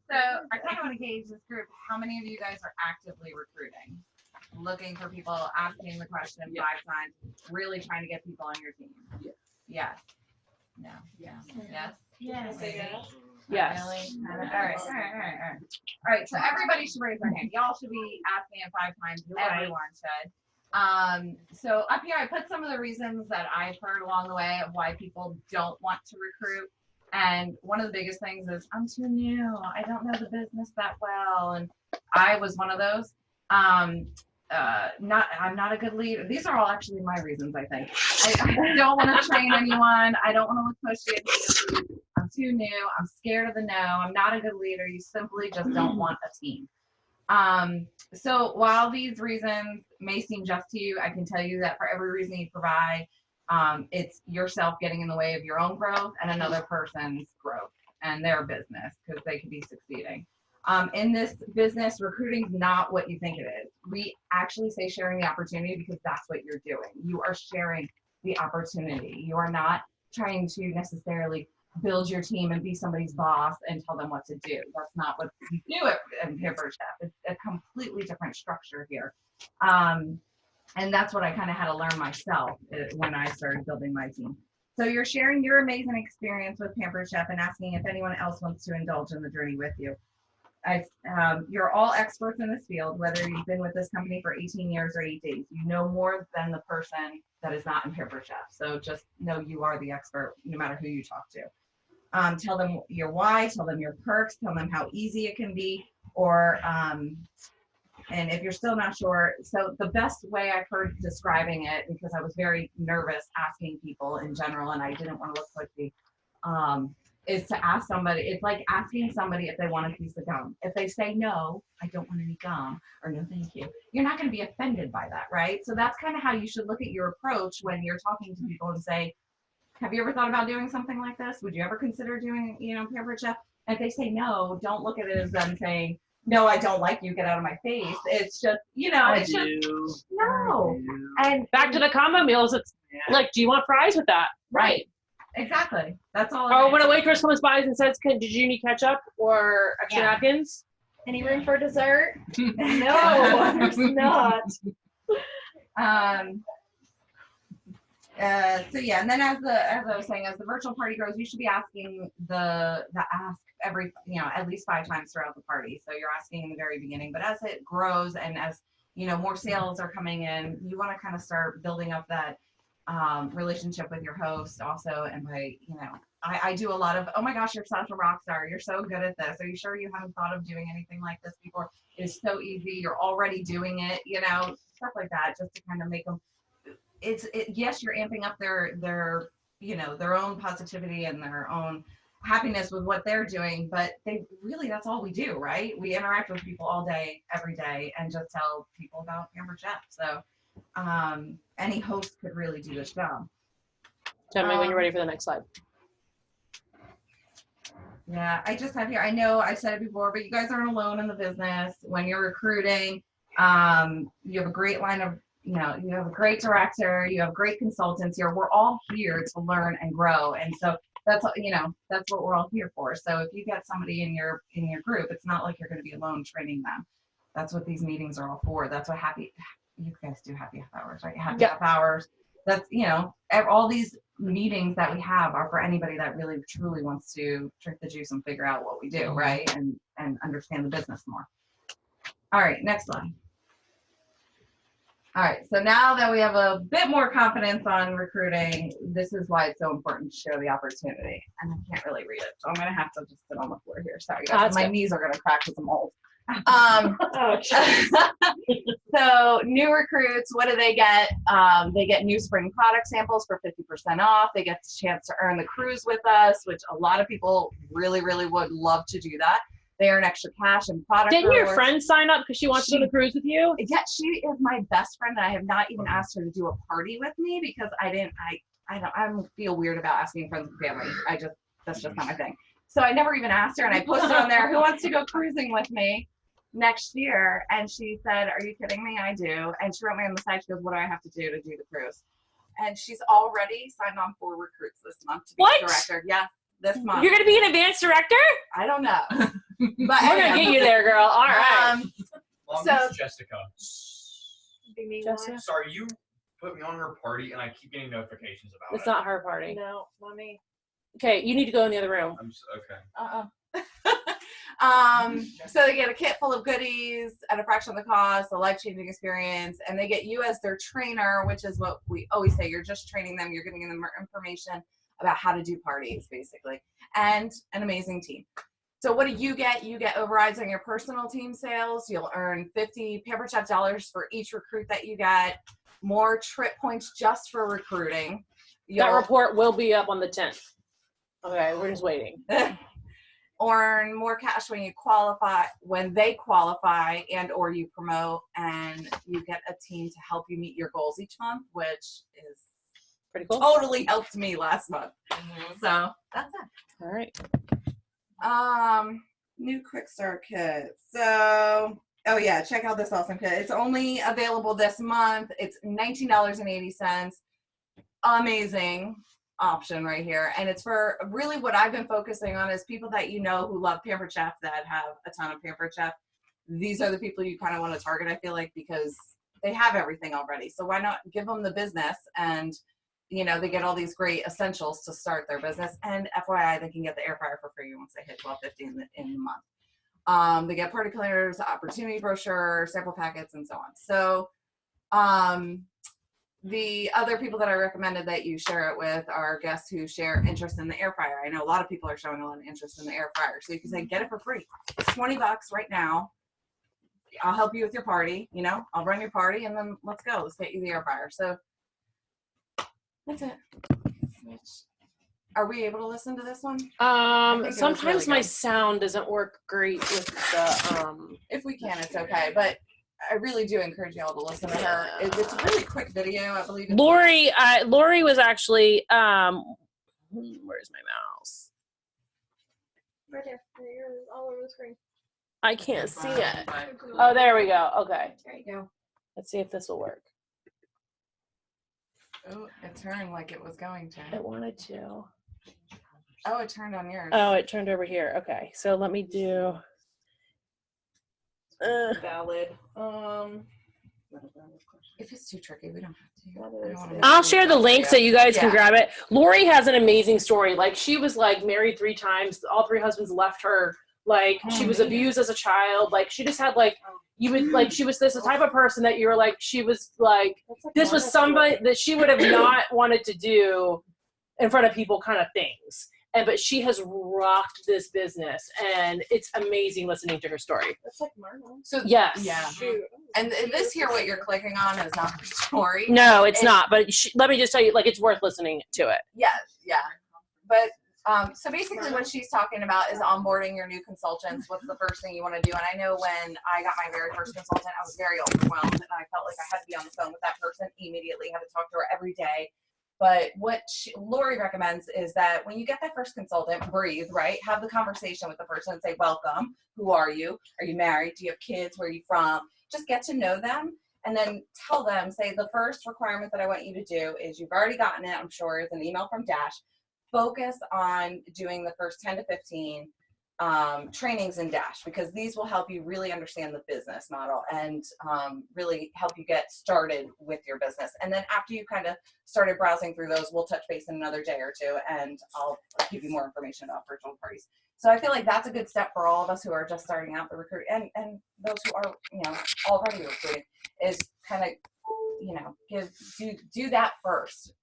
So I kind of want to gauge this group. How many of you guys are actively recruiting? Looking for people, asking the question 5 times, really trying to get people on your team? Yes. No. Yes. Yes. Maybe? Yes. Really? All right. All right. So everybody should raise their hand. Y'all should be asking it 5 times. Everyone should. So up here, I put some of the reasons that I've heard along the way of why people don't want to recruit. And one of the biggest things is I'm too new. I don't know the business that well. And I was one of those. I'm not a good leader. These are all actually my reasons, I think. I don't want to train anyone. I don't want to look pushy. I'm too new. I'm scared of the no. I'm not a good leader. You simply just don't want a team. So while these reasons may seem just to you, I can tell you that for every reason you provide, it's yourself getting in the way of your own growth and another person's growth and their business, because they could be succeeding. In this business, recruiting is not what you think it is. We actually say sharing the opportunity because that's what you're doing. You are sharing the opportunity. You are not trying to necessarily build your team and be somebody's boss and tell them what to do. That's not what we do at Pampered Chef. It's a completely different structure here. And that's what I kind of had to learn myself when I started building my team. So you're sharing your amazing experience with Pampered Chef and asking if anyone else wants to indulge in the journey with you. You're all experts in this field, whether you've been with this company for 18 years or 8 days. You know more than the person that is not in Pampered Chef. So just know you are the expert, no matter who you talk to. Tell them your why, tell them your perks, tell them how easy it can be, or and if you're still not sure, so the best way I've heard describing it, because I was very nervous asking people in general, and I didn't want to look like is to ask somebody. It's like asking somebody if they want a piece of gum. If they say no, I don't want any gum, or no thank you, you're not going to be offended by that, right? So that's kind of how you should look at your approach when you're talking to people and say, have you ever thought about doing something like this? Would you ever consider doing, Pampered Chef? And if they say no, don't look at it as them saying, no, I don't like you, get out of my face. It's just, it's just, no. And back to the combo meals, it's like, do you want fries with that? Right. Exactly. That's all. Or when a waitress comes by and says, did you need ketchup or extra napkins? Any room for dessert? No, there's not. So yeah, and then as I was saying, as the virtual party grows, you should be asking the ask every, at least 5 times throughout the party. So you're asking in the very beginning, but as it grows and as, more sales are coming in, you want to kind of start building up that relationship with your host also. And by, I do a lot of, oh my gosh, you're such a rock star. You're so good at this. Are you sure you haven't thought of doing anything like this before? It's so easy. You're already doing it, stuff like that, just to kind of make them, yes, you're amping up their own positivity and their own happiness with what they're doing, but that's all we do, right? We interact with people all day, every day, and just tell people about Pampered Chef. So any host could really do this job. Tell me when you're ready for the next slide. Yeah, I just have here, I know I said it before, but you guys aren't alone in the business. When you're recruiting, you have a great line of, you have a great director, you have great consultants here. We're all here to learn and grow. And so that's what we're all here for. So if you get somebody in your group, it's not like you're going to be alone training them. That's what these meetings are all for. That's what you guys do happy half hours, right? Happy half hours. That's, all these meetings that we have are for anybody that really truly wants to drink the juice and figure out what we do, right? And understand the business more. All right, next slide. All right, so now that we have a bit more confidence on recruiting, this is why it's so important to share the opportunity. And I can't really read it, so I'm gonna have to just sit on the floor here. Sorry, guys. My knees are gonna crack because I'm old. So new recruits, what do they get? They get new spring product samples for 50% off. They get the chance to earn the cruise with us, which a lot of people really, really would love to do that. They earn extra cash and product Didn't your rewards. friend sign up because she wants to go to cruise with you? Yeah, she is my best friend, and I have not even asked her to do a party with me because I feel weird about asking friends and family. That's just not my thing. So I never even asked her, and I posted on there, who wants to go cruising with me next year? And she said, are you kidding me? I do. And she wrote me on the side, she goes, what do I have to do to do the cruise? And she's already signed on 4 recruits this month to be What? director. Yeah, this month. You're gonna be an advanced director? I don't know. But We're gonna get you there, girl. All right. Well, So- this is Jessica. Jessica? Sorry, you put me on her party, and I keep getting notifications about It's it. not her party. No, not me. Okay, you need to go in the other room. Okay. So they get a kit full of goodies at a fraction of the cost, a life-changing experience, and they get you as their trainer, which is what we always say. You're just training them. You're giving them information about how to do parties, basically, and an amazing team. So what do? You get overrides on your personal team sales. You'll earn 50 Pampered Chef dollars for each recruit that you get. More trip points just for recruiting. That report will be up on the 10th. Okay, we're just waiting. Earn more cash when they qualify and or you promote, and you get a team to help you meet your goals each month, which is pretty cool. Totally helped me last month. So that's it. All right. New quick start kit. So, oh yeah, check out this awesome kit. It's only available this month. It's $19.80. Amazing option right here, and it's for really what I've been focusing on is people that you know who love Pampered Chef, that have a ton of Pampered Chef. These are the people you kind of want to target, I feel like, because they have everything already. So why not give them the business, and they get all these great essentials to start their business. And FYI, they can get the air fryer for free once they hit $12.50 in the month. They get party planners, opportunity brochure, sample packets, and so on. So the other people that I recommended that you share it with are guests who share interest in the air fryer. I know a lot of people are showing a lot of interest in the air fryer. So you can say, get it for free. It's $20 right now. I'll help you with your party. I'll run your party, and then let's go. Let's get you the air fryer. So that's it. Are we able to listen to this one? Sometimes my good. sound doesn't work great with the If we can, it's okay. But I really do encourage y'all to listen to her. It's a really quick video, I believe. Lori was actually where's my mouse? Right there. You're all over the screen. I can't see it. Oh, there we go. Okay. There you go. Let's see if this will work. Oh, it turned like it was going to. It wanted to. Oh, it turned on yours. Oh, it turned over here. Okay, so let me do. Valid. If it's too tricky, we don't have to. I don't wanna I'll make share the link so you guys can Yeah. grab it. Lori has an amazing story. Like, she was like married 3 times. All 3 husbands left her. Like, she was abused as a child. Like, she just had like, you would like, she was this type of person that you were like, she was like, this was somebody that she would have not wanted to do in front of people kind of things. But she has rocked this business, and it's amazing listening to her story. That's like Marlo. So Yes. Yeah. And this here, what you're clicking on, is not her story. No, it's not. But let me just tell you, like, it's worth listening to it. Yes, yeah. But so basically what she's talking about is onboarding your new consultants. What's the first thing you want to do? And I know when I got my very first consultant, I was very overwhelmed, and I felt like I had to be on the phone with that person immediately, had to talk to her every day. But what Lori recommends is that when you get that first consultant, breathe, right? Have the conversation with the person and say, welcome. Who are you? Are you married? Do you have kids? Where are you from? Just get to know them, and then tell them, say, the first requirement that I want you to do is, you've already gotten it, I'm sure, is an email from Dash. Focus on doing the first 10 to 15 trainings in Dash, because these will help you really understand the business model and really help you get started with your business. And then after you kind of started browsing through those, we'll touch base in another day or two, and I'll give you more information about virtual parties. So I feel like that's a good step for all of us who are just starting out the recruit, and those who are, already recruiting, is kind of, do that first.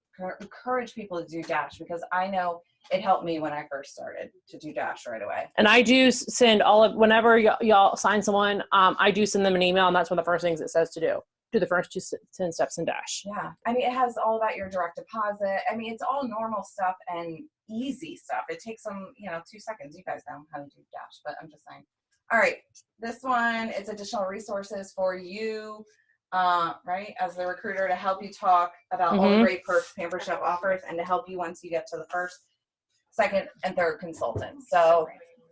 encourage people to do Dash because I know it helped me when I first started to do Dash right away. And I do send whenever y'all sign someone, I do send them an email, and that's one of the first things it says to do. Do the first 10 steps in Dash. Yeah. I mean, it has all about your direct deposit. I mean, it's all normal stuff and easy stuff. It takes them, 2 seconds. You guys know how to do Dash, but I'm just saying. All right. This one is additional resources for you, right, as the recruiter to help you talk about all the great perks Pampered Chef offers and to help you once you get to the first, second, and third consultant. So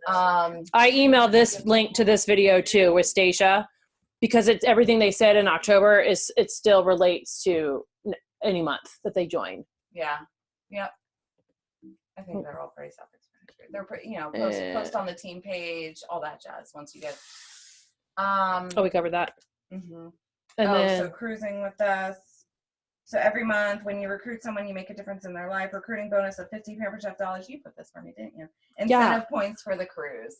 I emailed this link to this video too with Stacia because it's everything they said in October it still relates to any month that they join. Yeah. Yep. I think they're all pretty self-explanatory. They're pretty, post on the team page, all that jazz. Once you get. We covered that. Mm-hmm. And then, so cruising with us. So every month when you recruit someone, you make a difference in their life. Recruiting bonus of $50 Pampered Chef dollars. You put this for me, didn't you? Incentive points for the cruise,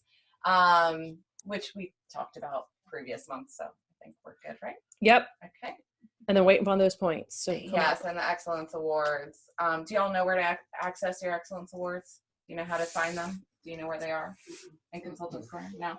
which we talked about previous months. So I think we're good, right? Yep. Okay. And then waiting on those points. So yes, and the Excellence Awards. Do y'all know where to access your Excellence Awards? Do you know how to find them? Do you know where they are? In Consultant Square? No.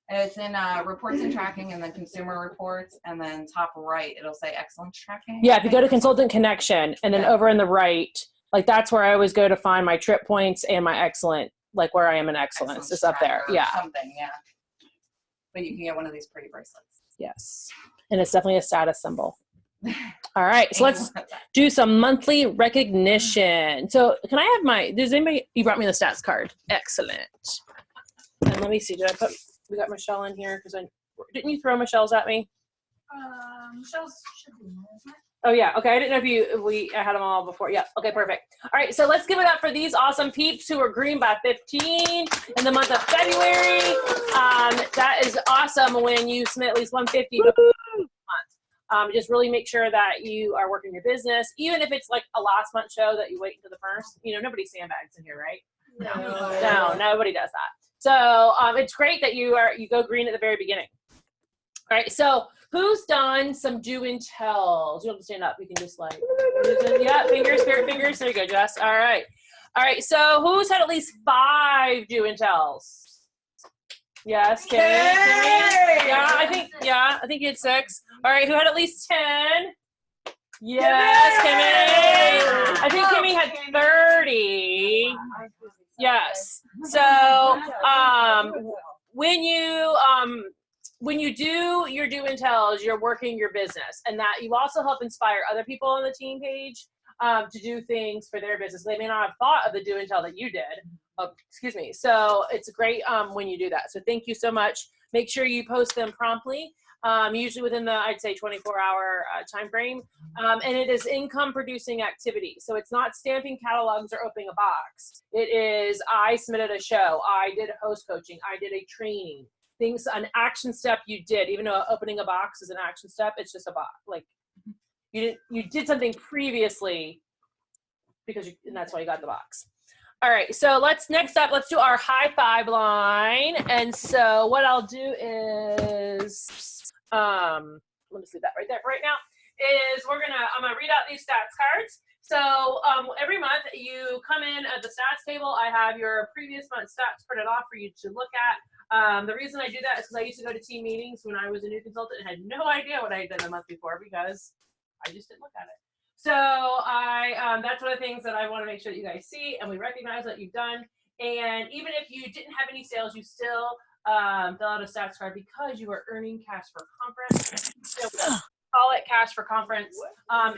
It's in reports and tracking, and then consumer reports, and then top right it'll say excellence tracking. Yeah, if you go to Consultant Connection, and then over in the right, like that's where I always go to find my trip points and my excellent, like where I am in excellence is up there. Yeah. Something, yeah. But you can get one of these pretty bracelets. Yes, and it's definitely a status symbol. All right, so let's do some monthly recognition. So can I have does anybody, you brought me the stats card. Excellent. And let me see, we got Michelle in here because didn't you throw Michelle's at me? Michelle's should be in there, isn't it? Oh yeah, okay. I didn't know if I had them all before. Yeah, okay, perfect. All right, so let's give it up for these awesome peeps who are green by 15 in the month of February. That is awesome when you submit at least 150 a month. Just really make sure that you are working your business, even if it's like a last month show that you wait until the first. Nobody sandbags in here, right? No, nobody does that. So it's great that you go green at the very beginning. All right, so who's done some do and tells? You don't have to stand up. You can just yeah, fingers, spirit fingers. There you go, Jess. All right. So who's had at least 5 do and tells? Yes, Kimmy. Yeah, I think you had 6. All right, who had at least 10? Yes, Kimmy. I think Kimmy had 30. Yes. So when you do your do and tells, you're working your business, and that you also help inspire other people on the team page to do things for their business. They may not have thought of the do and tell that you did. Excuse me. So it's great when you do that. So thank you so much. Make sure you post them promptly. Usually within the, I'd say, 24-hour time frame. And it is income-producing activity. So it's not stamping catalogs or opening a box. It is, I submitted a show. I did a host coaching. I did a training. An action step you did. Even though opening a box is an action step, it's just a box. Like, you did something previously and that's why you got the box. All right, so next up, let's do our high five line. And so what I'll do is, let me just leave that right there for right now, is I'm gonna read out these stats cards. So every month you come in at the stats table. I have your previous month stats printed off for you to look at. The reason I do that is because I used to go to team meetings when I was a new consultant and had no idea what I had done the month before because I just didn't look at it. So that's one of the things that I want to make sure that you guys see and we recognize what you've done. And even if you didn't have any sales, you still fill out a stats card because you are earning cash for conference. So call it cash for conference.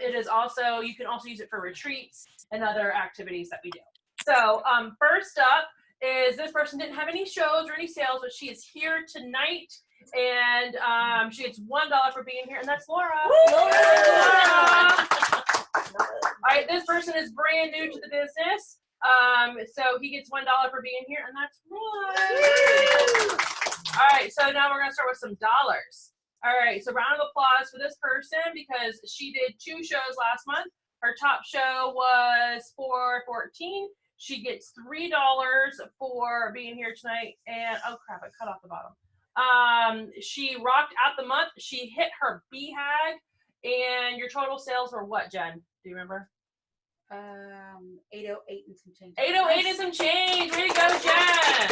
It is also, you can also use it for retreats and other activities that we do. So first up is this person didn't have any shows or any sales, but she is here tonight. And she gets $1 for being here, and that's Laura. Laura. All right, this person is brand new to the business. So he gets $1 for being here, and that's Roy. All right, so now we're gonna start with some dollars. All right, so round of applause for this person because she did 2 shows last month. Her top show was $4.14. She gets $3 for being here tonight, and oh crap, I cut off the bottom. She rocked out the month. She hit her BHAG, and your total sales were what, Jen? Do you remember? 808 and some change. 808 and some change. Way to go, Jen.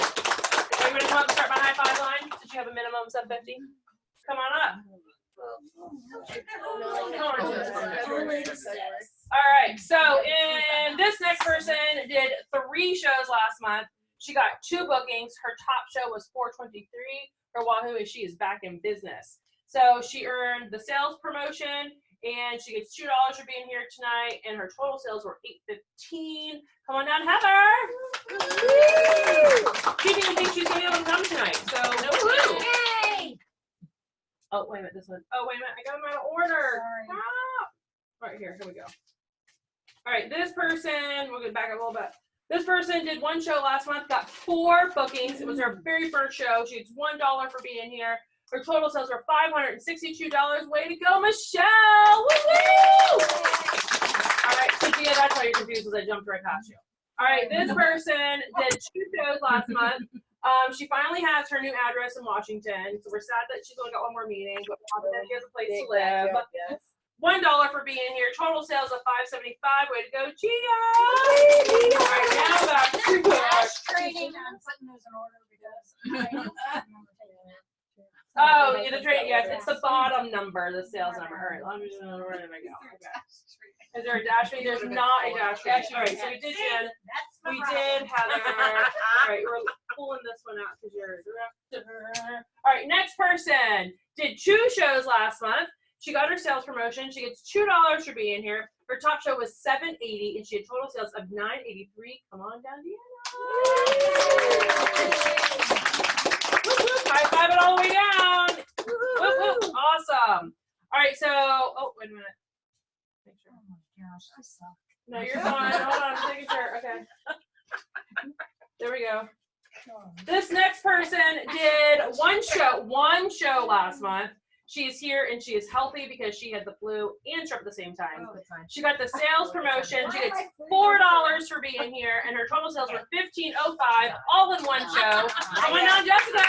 Everybody come up and start my high five line. Did you have a minimum of 750? Come on up. All right, so in this next person did 3 shows last month. She got 2 bookings. Her top show was 423. Her Wahoo is she is back in business. So she earned the sales promotion and she gets $2 for being here tonight, and her total sales were $815. Come on down, Heather. She didn't think she was gonna be able to come tonight, so no clue. Oh, wait a minute, this one. Oh, wait a minute, I got them out of order. Ah! Right here we go. All right, this person, we'll get back up a little bit. This person did 1 show last month, got 4 bookings. It was her very first show. She gets $1 for being here. Her total sales were $562. Way to go, Michelle! Woo-hoo! All right, so Gia, that's why you're confused because I jumped right past you. All right, this person did 2 shows last month. She finally has her new address in Washington, so we're sad that she's only got 1 more meeting, but she has a place to live. $1 for being here. Total sales of $575. Way to go, Gia! All right, now back to Training. I'm putting those in order because oh, yeah, the trade. Yes, it's the bottom number, the sales number. All right, let me just where did I go? Okay. Is there a dash rate? There's not a dash rate. All right, so we did Jen. We did Heather. All right, we're pulling this one out because you're a director. All right, next person did 2 shows last month. She got her sales promotion. She gets $2 for being here. Her top show was $780, and she had total sales of $983. Come on down, Deanna. High five it all the way down. Whoop, whoop. Awesome. All right, so, oh, wait a minute. Make sure. oh my gosh, I suck. No, you're fine. Hold on, I'm making sure. Okay. There we go. This next person did 1 show last month. She is here and she is healthy because she had the flu and strep at the same time. She got the sales promotion. She gets $4 for being here, and her total sales were $1,505, all in 1 show. Come on down, Jessica.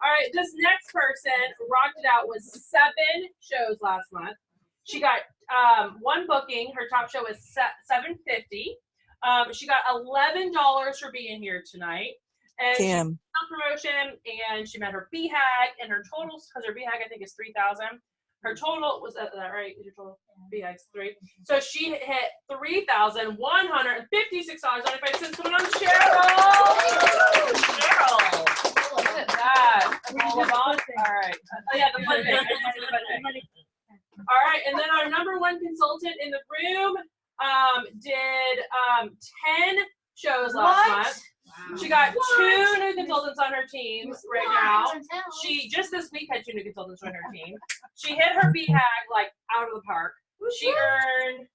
All right, this next person rocked it out with 7 shows last month. She got 1 booking. Her top show was $750. She got $11 for being here tonight. And she got promotion, and she met her BHAG, and her total, because her BHAG I think is 3,000. Her total was that right? Is your total BHAG's 3? So she hit $3,156.95. Coming on, Cheryl. Cheryl. Look at that. All right. Oh yeah, the money. All right, and then our number 1 consultant in the room did 10 shows last month. Wow. She got 2 new consultants on her team right now. She just this week had 2 new consultants on her team. She hit her BHAG like out of the park. She earned.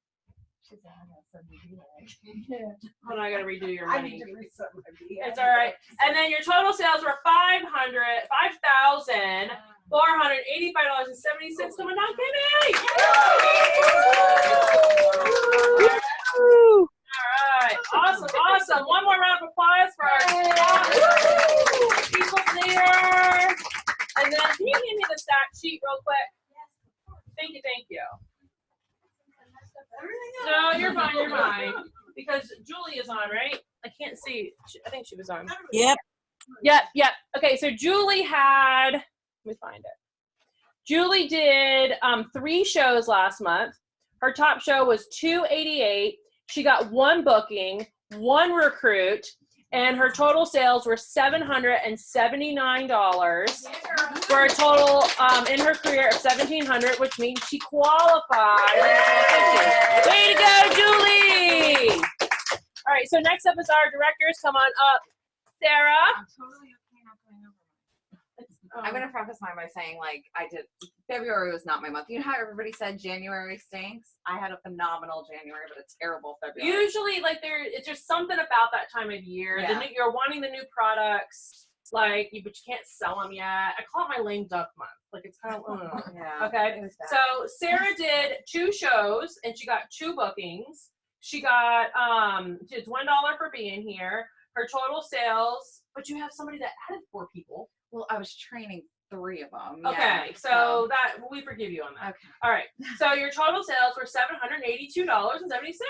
Hold on, I gotta redo your money. It's all right. And then your total sales were $5,485.76. Come on, not Kimmy. All right, awesome. 1 more round of applause for our people there. And then, can you hand me the stack sheet real quick? Thank you. No, you're fine. Because Julie is on, right? I can't see. I think she was on. Yep. Okay, so Julie had, let me find it. Julie did 3 shows last month. Her top show was $288. She got 1 booking, 1 recruit, and her total sales were $779 for a total in her career of $1,700, which means she qualified. Way to go, Julie! All right, so next up is our directors. Come on up, Sarah. I'm totally okay not going over. I'm gonna preface mine by saying, like, February was not my month. You know how everybody said January stinks? I had a phenomenal January, but a terrible February. Usually, like, it's just something about that time of year. Yeah. You're wanting the new products, but you can't sell them yet. I call it my lame duck month. Like, it's kind of, yeah. Okay. So Sarah did 2 shows, and she got 2 bookings. She got it's $1 for being here. Her total sales, but you have somebody that added 4 people. Well, I was training 3 of them. Okay, so that we forgive you on that. Okay. All right. So your total sales were $782.70. Way to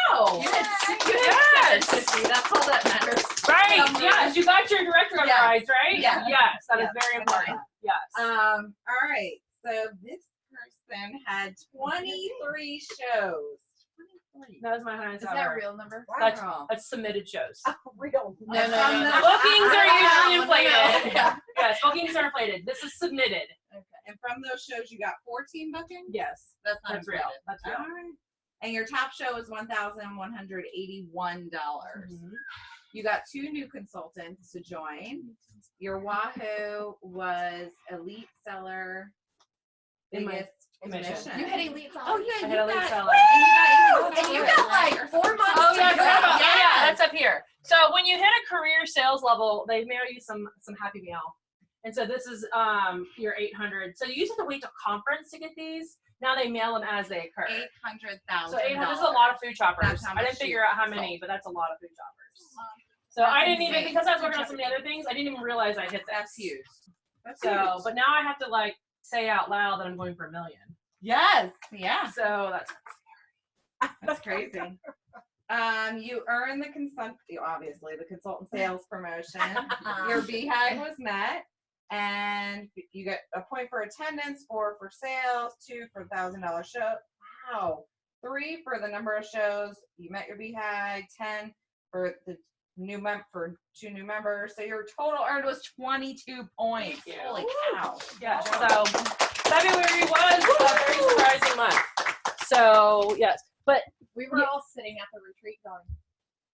go! Yes. That's all that matters. Right. Yes. You got your director on the Yes. rides, right? Yeah. Yes. That is Yeah. very important. Yes. All right. So this person had 23 shows. 23. That was my highest Is that ever. a real number? That's submitted shows. Real. No, no, From no. the- Bookings are usually no, inflated. no. Yes, bookings are inflated. This is submitted. And from those shows, you got 14 bookings. Yes. That's not That's real. inflated. That's real. All right. And your top show is $1,181. You got 2 new consultants to join. Your Wahoo was elite seller, In my biggest commission. You had elite seller. Oh yeah, I you had elite got, seller. and And you got like 4 months Oh to yeah, I go. forgot about that. Yeah, that's up here. So when you hit a career sales level, they mail you some Happy Meal, and so this is your 800. So you used to have to wait till conference to get these. Now they mail them as they occur. $800,000. So 800. This is a lot of food choppers. That's how I didn't much figure you out how many, sold. but that's a lot of food choppers. So I didn't even, insane. because I was working on some of the other things, I didn't even realize I hit this. That's huge. That's So, huge. but now I have to like say out loud that I'm going for $1 million. Yes. Yeah. So That's crazy. You earned the obviously the consultant sales promotion. Your BHAG was met, and you get a point for attendance, 4 for sales, 2 for $1,000 show. Wow. 3 for the number of shows you met your BHAG, 10 for the for 2 new members. So your total earned was 22 points. you. Holy cow. yeah. So February was a very surprising month. So yes, but We were all sitting at the retreat going,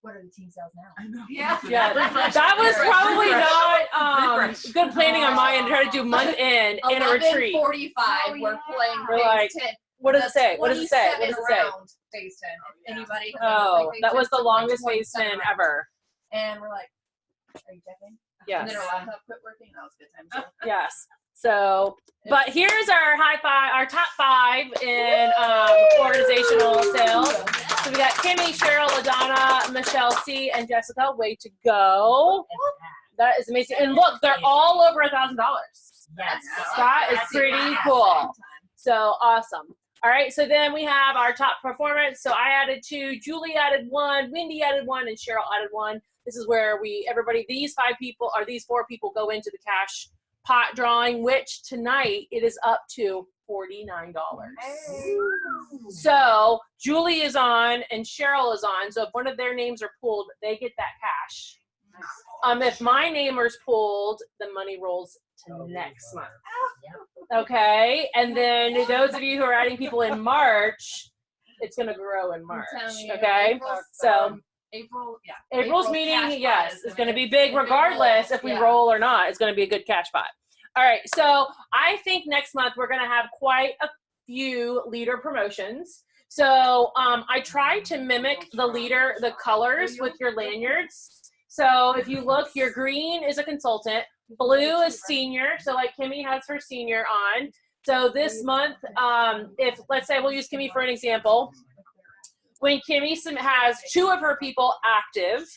what are the team sales now? I know. Yeah. yeah, that was probably not good planning on my end to try to do month end in a retreat. 11:45, we're playing We're phase like, 10. What does it say? What does it say? What 27 does it say? round phase 10. Anybody? has Oh, phase that 10 was the for longest 27 phase 10 rounds. ever. And we're like, are you checking? Yes. And then our laptop quit working. That was a good time. So. Yes. So, but here's our our top 5 in organizational sales. So we got Kimmy, Cheryl, LaDonna, Michelle C, and Jessica. Way to go! That is amazing. And look, they're all over $1,000. Yes. That is pretty cool. So awesome. All right. So then we have our top performance. So I added 2, Julie added 1, Wendy added 1, and Cheryl added 1. This is where these 4 people go into the cash pot drawing, which tonight it is up to $49. So Julie is on and Cheryl is on. So if one of their names are pulled, they get that cash. If my name is pulled, the money rolls to next month. Okay, and then those of you who are adding people in March, it's going to grow in March. Okay, so April's meeting, yes, is going to be big regardless if we roll or not. It's going to be a good cash pot. All right, so I think next month we're going to have quite a few leader promotions. So I tried to mimic the colors with your lanyards. So if you look, your green is a consultant, blue is senior. So like Kimmy has her senior on. So this month, if let's say we'll use Kimmy for an example, when Kimmy has 2 of her people active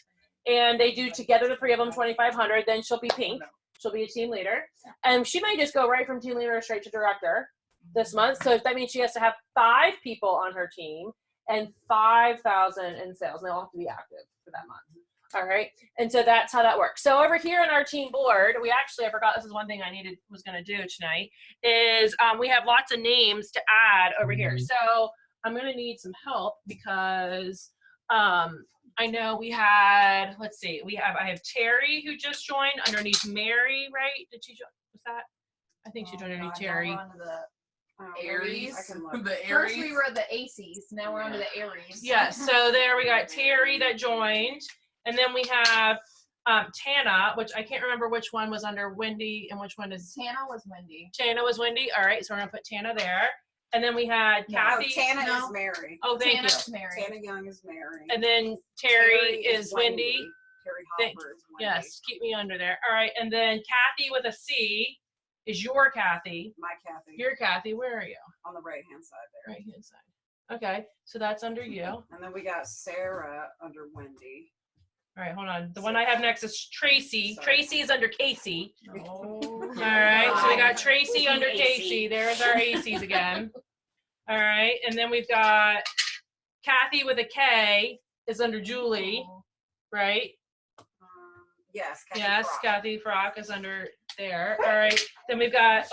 and they do together, the 3 of them, 2,500, then she'll be pink. She'll be a team leader. And she might just go right from team leader straight to director this month. So that means she has to have 5 people on her team and 5,000 in sales. And they'll have to be active for that month. All right. And so that's how that works. So over here on our team board, we actually, I forgot, this is one thing I was going to do tonight, is we have lots of names to add over here. So I'm going to need some help because I know we had, let's see, I have Terry who just joined underneath Mary, right? Did she join? Was that? I think she joined underneath Terry. Aries. The First we were the Aces. Now we're on to the Aries. Yes. So there we got Terry that joined. And then we have Tana, which I can't remember which one was under Wendy and which one is. Tana was Wendy. Tana was Wendy. All right. So we're going to put Tana there. And then we had Kathy. Tana is Mary. Oh, thank Tana's you. Mary. Tana Young is Mary. And then Terry is Wendy. Terry Thank- Hopper is Wendy. Yes, keep me under there. All right, and then Kathy with a C is your Kathy. My Kathy. Your Kathy, where are you? On the right hand side there. Right hand side. Okay, so that's under you. All And then we got Sarah under Wendy. All right, hold on. The one I have next is Tracy. Sorry. Tracy is under Casey. Oh. All right, so we got Tracy Team under AC. Casey. There's our ACs again. All right, and then we've got Kathy with a K is under Julie, right? Yes. Kathy Yes, Brock. Kathy Frock is under there. All right, then we've got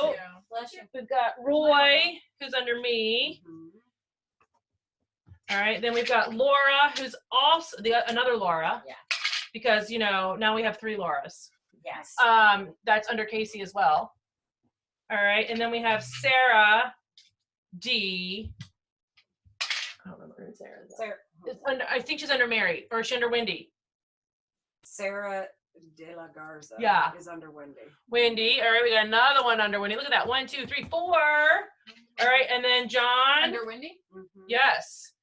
we've got Roy who's under me. All right, then we've got Laura who's also another Laura. Yeah. Because now we have 3 Lauras. Yes. That's under Casey as well. All right, and then we have Sarah D. I don't remember who Sarah is. It's under, I think she's under Mary, or is she under Wendy? Sarah De La Garza. Yeah. Is under Wendy. Wendy. All right, we got another one under Wendy. Look at that. 1, 2, 3, 4. All right, and then John. Under Wendy? Yes.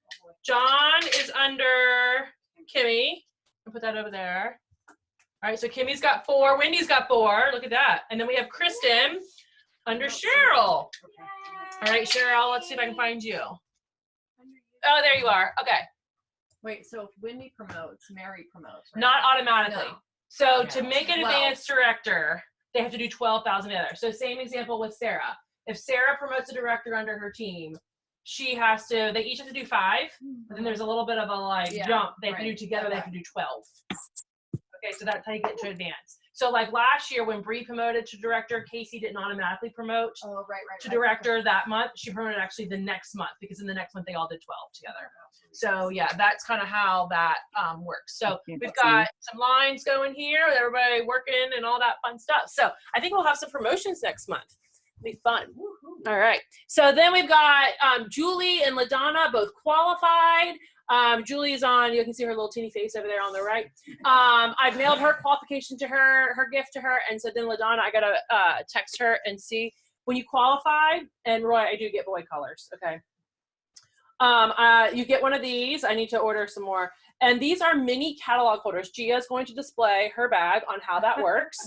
John is under Kimmy. I'll put that over there. All right, so Kimmy's got 4. Wendy's got 4. Look at that. And then we have Kristen under Cheryl. All right, Cheryl, let's see if I can find you. Oh, there you are. Okay. Wait, so if Wendy promotes, Mary promotes, right? Not automatically. No. So to make an 12. advanced director, they have to do 12,000 together. So same example with Sarah. If Sarah promotes a director under her team, they each have to do 5, but then there's a little bit of a jump. They have to do together, they have to do 12. Okay, so that's how you get to advance. So like last year when Bree promoted to director, Casey didn't automatically promote to director that month. She promoted actually the next month because in the next month they all did 12 together. So yeah, that's kind of how that works. So we've got some lines going here with everybody working and all that fun stuff. So I think we'll have some promotions next month. It'll be fun. All right. So then we've got Julie and LaDonna both qualified. Julie's on, you can see her little teeny face over there on the right. I've mailed her qualification to her gift to her. And so then LaDonna, I got to text her and see when you qualify. And Roy, I do get boy colors. Okay. You get one of these. I need to order some more. And these are mini catalog holders. Gia is going to display her bag on how that works.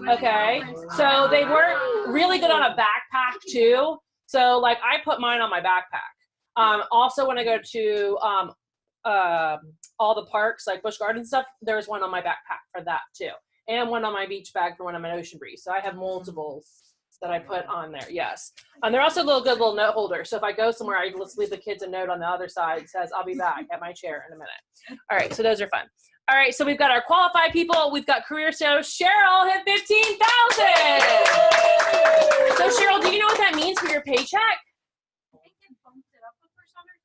Okay. So they work really good on a backpack too. So like I put mine on my backpack. Also when I go to all the parks like Busch Gardens stuff, there's one on my backpack for that too. And one on my beach bag for when I'm at Ocean Breeze. So I have multiples that I put on there, yes. And they're also good little note holders. So if I go somewhere, I just leave the kids a note on the other side that says, I'll be back at my chair in a minute. All right, so those are fun. All right, so we've got our qualified people. We've got career shows. Cheryl hit 15,000. So Cheryl, do you know what that means for your paycheck?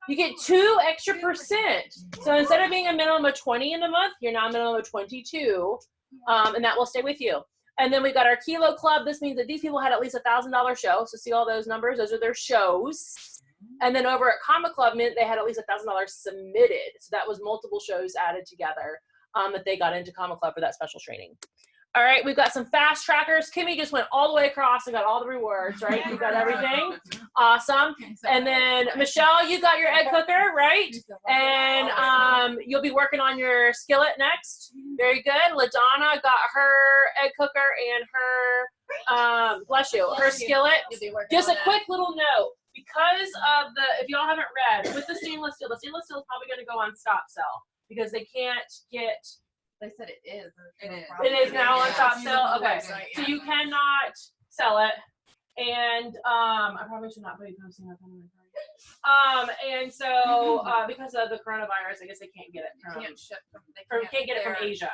You get 2 extra %. So instead of being a minimum of 20 in a month, you're now a minimum of 22, and that will stay with you. And then we got our Kilo Club. This means that these people had at least $1,000 show. So see all those numbers? Those are their shows. And then over at Comic Club, meant they had at least $1,000 submitted. So that was multiple shows added together that they got into Comic Club for that special training. All right, we've got some fast trackers. Kimmy just went all the way across and got all the rewards, right? You got everything. Awesome. And then Michelle, you got your egg cooker, right? And you'll be working on your skillet next. Very good. LaDonna got her egg cooker and her, bless you, her skillet. Just a quick little note. Because of if y'all haven't read, with the stainless steel is probably going to go on stop sell because they can't get. They said it is. It is now on stop sale. Okay, so you cannot sell it, and I probably should not be posting up on my and so because of the coronavirus, I guess they can't get it from. Can't ship from. They can't get it from Asia.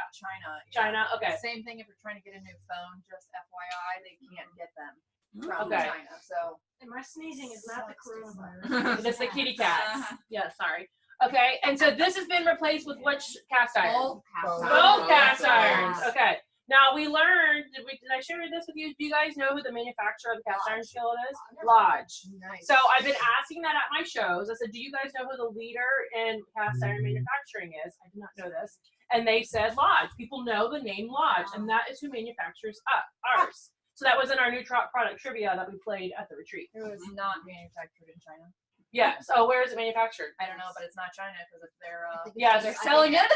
China. Okay. Same thing if you're trying to get a new phone. Just FYI, they can't get them from Okay. China. So. And my sneezing is not the coronavirus. It's the kitty cats. Yeah, sorry. Okay, and so this has been replaced with which cast iron? Both cast irons. Okay. Now we learned. Did I share this with you? Do you guys know who the manufacturer of the cast iron skillet is? Lodge. Nice. So I've been asking that at my shows. I said, "Do you guys know who the leader in cast iron manufacturing is?" I did not know this, and they said Lodge. People know the name Lodge, and that is who manufactures ours. So that was in our new product trivia that we played at the retreat. It was not manufactured in China. Yeah. So where is it manufactured? I don't know, but it's not China because if they're yeah, they're selling it.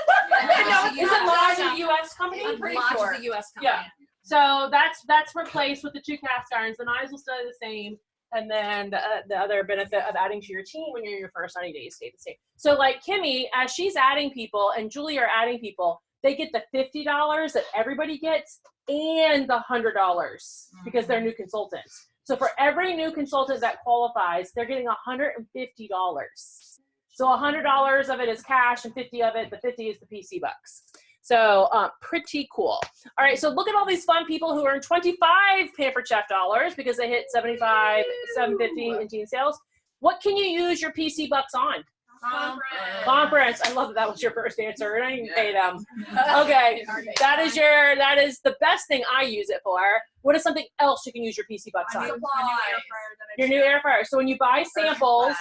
Is it Lodge a U.S. company? I'm pretty Lodge sure. is a U.S. company. Yeah. So that's replaced with the 2 cast irons. The knives will stay the same, and then the other benefit of adding to your team when you're in your first 90 days stay the same. So like Kimmy, as she's adding people and Julie are adding people, they get the $50 that everybody gets and the $100 because they're new consultants. So for every new consultant that qualifies, they're getting $150. So $100 of it is cash and 50 of it, the 50 is the PC bucks. So pretty cool. All right, so look at all these fun people who earn 25 Pampered Chef dollars because they hit 75, 750 in teen sales. What can you use your PC bucks on? Conference. I love that was your first answer. And I didn't pay them. Okay, that is the best thing I use it for. What is something else you can use your PC bucks on? Your new air fryer. So when you buy samples,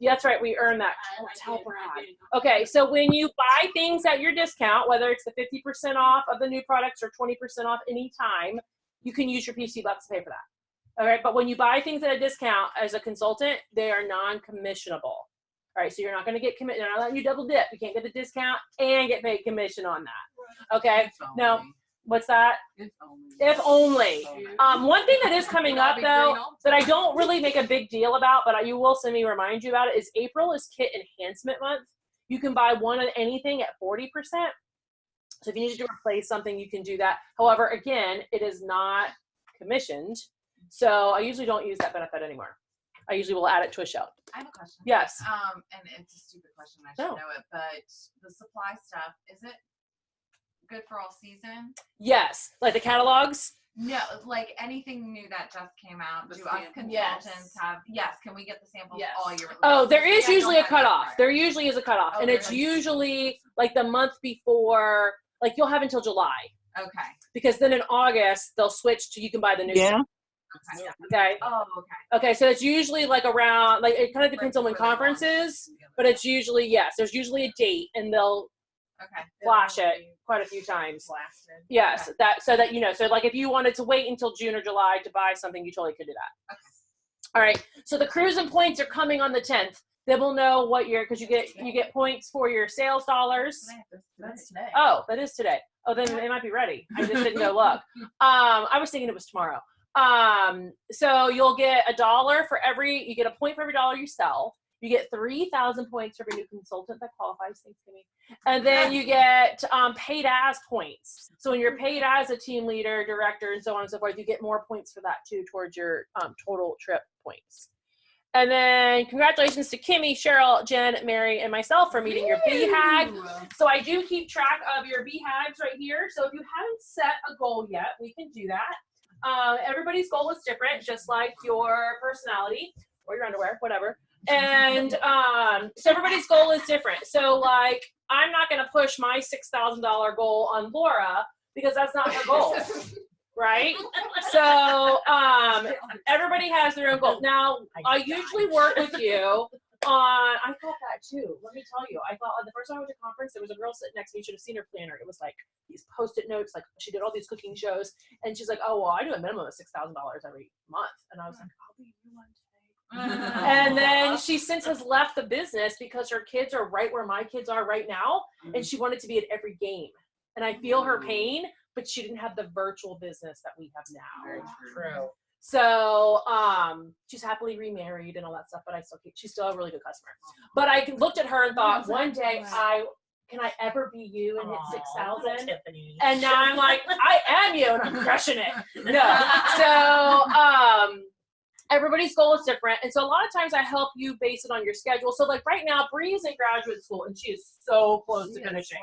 yeah, that's right, we earn that. Oh, tell Brad. Okay, so when you buy things at your discount, whether it's the 50% off of the new products or 20% off anytime, you can use your PC bucks to pay for that. All right, but when you buy things at a discount as a consultant, they are non-commissionable. All right, so you're not going to get commission. They're not letting you double dip. You can't get the discount and get paid commission on that. Okay, now what's that? If only. One thing that is coming up though that I don't really make a big deal about, but you will send me remind you about it, is April is kit enhancement month. You can buy one of anything at 40%. So if you need to replace something, you can do that. However, again, it is not commissioned. So I usually don't use that benefit anymore. I usually will add it to a show. I have a question. Yes. And it's a stupid question. I should know it, but the supply stuff, is it good for all season? Yes. Like the catalogs? No, like anything new that just came out. Do us consultants have? Yes. Can we get the samples all year? Oh, there is usually a cutoff. There usually is a cutoff, and it's usually like the month before. Like you'll have until July. Okay. Because then in August they'll switch to you can buy the new. Yeah. Okay. Oh, okay. Okay, so it's usually like around, like it kind of depends on when conference is, but it's usually, yes, there's usually a date and they'll flash it quite a few times. Yes, that, so that, you know, so like if you wanted to wait until June or July to buy something, you totally could do that. Okay. All right, so the cruise and points are coming on the 10th. Then we'll know what your, because you get points for your sales dollars. That's today. Oh, that is today. Oh, then it might be ready. I just didn't go look. I was thinking it was tomorrow. So you'll get $1 for every, you get a point for every dollar you sell. You get 3,000 points for every new consultant that qualifies. Thanks, Kimmy. And then you get paid as points. So when you're paid as a team leader, director, and so on and so forth, you get more points for that too towards your total trip points. And then congratulations to Kimmy, Cheryl, Jen, Mary, and myself for meeting your BHAG. So I do keep track of your BHAGs right here. So if you haven't set a goal yet, we can do that. Everybody's goal is different, just like your personality or your underwear, whatever. And so everybody's goal is different. So like, I'm not going to push my $6,000 goal on Laura because that's not her goal, right? So everybody has their own goal. Now, I usually work with you on, I thought that too. Let me tell you, I thought the first time I went to conference, there was a girl sitting next to me. You should have seen her planner. It was like these Post-it notes, like she did all these cooking shows. And she's like, oh, well, I do a minimum of $6,000 every month. And I was like, I'll be you one today. And then she since has left the business because her kids are right where my kids are right now. And she wanted to be at every game. And I feel her pain, but she didn't have the virtual business that we have now. Very true. So she's happily remarried and all that stuff, but she's still a really good customer. But I looked at her and thought, one day can I ever be you and hit 6,000? And now I'm like, I am you, and I'm crushing it. No, so everybody's goal is different, and so a lot of times I help you base it on your schedule. So like right now, Bree's in graduate school, and she is so close to finishing.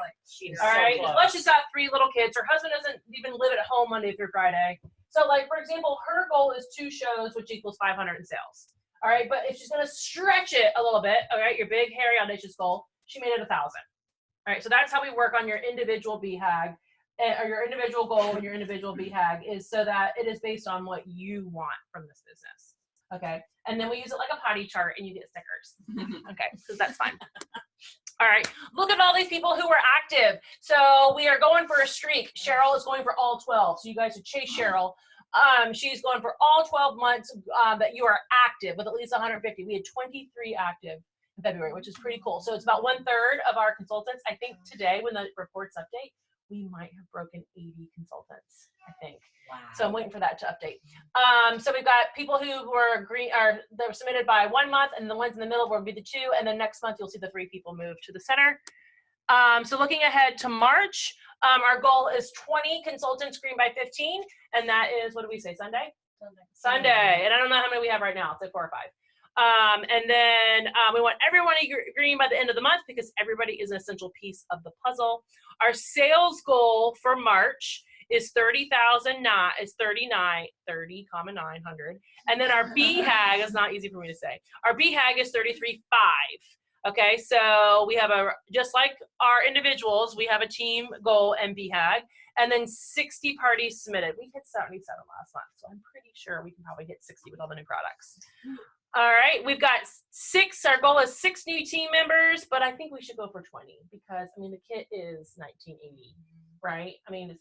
All right, plus she's got 3 little kids. Her husband doesn't even live at home Monday through Friday. So like, for example, her goal is 2 shows, which equals 500 in sales. All right, but if she's going to stretch it a little bit, all right, your big, hairy, audacious goal, she made it 1,000. All right, so that's how we work on your individual BHAG, or your individual goal and your individual BHAG is so that it is based on what you want from this business. Okay, and then we use it like a potty chart and you get stickers. Okay, because that's fine. All right, look at all these people who are active. So we are going for a streak. Cheryl is going for all 12. So you guys should chase Cheryl. She's going for all 12 months that you are active with at least 150. We had 23 active in February, which is pretty cool. So it's about 1/3 of our consultants. I think today when the reports update, we might have broken 80 consultants, I think. Wow. So I'm waiting for that to update. So we've got people who were they were submitted by 1 month, and the ones in the middle will be the 2, and then next month you'll see the 3 people move to the center. So looking ahead to March, our goal is 20 consultants green by 15, and that is, what do we say, Sunday? Sunday. And I don't know how many we have right now. It's like 4 or 5. And then we want everyone green by the end of the month because everybody is an essential piece of the puzzle. Our sales goal for March is 30,000, is 30,900. And then our BHAG is not easy for me to say. Our BHAG is 33.5. Okay, so we have just like our individuals, we have a team goal and BHAG, and then 60 parties submitted. We hit 77 last month, so I'm pretty sure we can probably hit 60 with all the new products. All right, we've got 6, our goal is 6 new team members, but I think we should go for 20 because, I mean, the kit is 1980, right? I mean,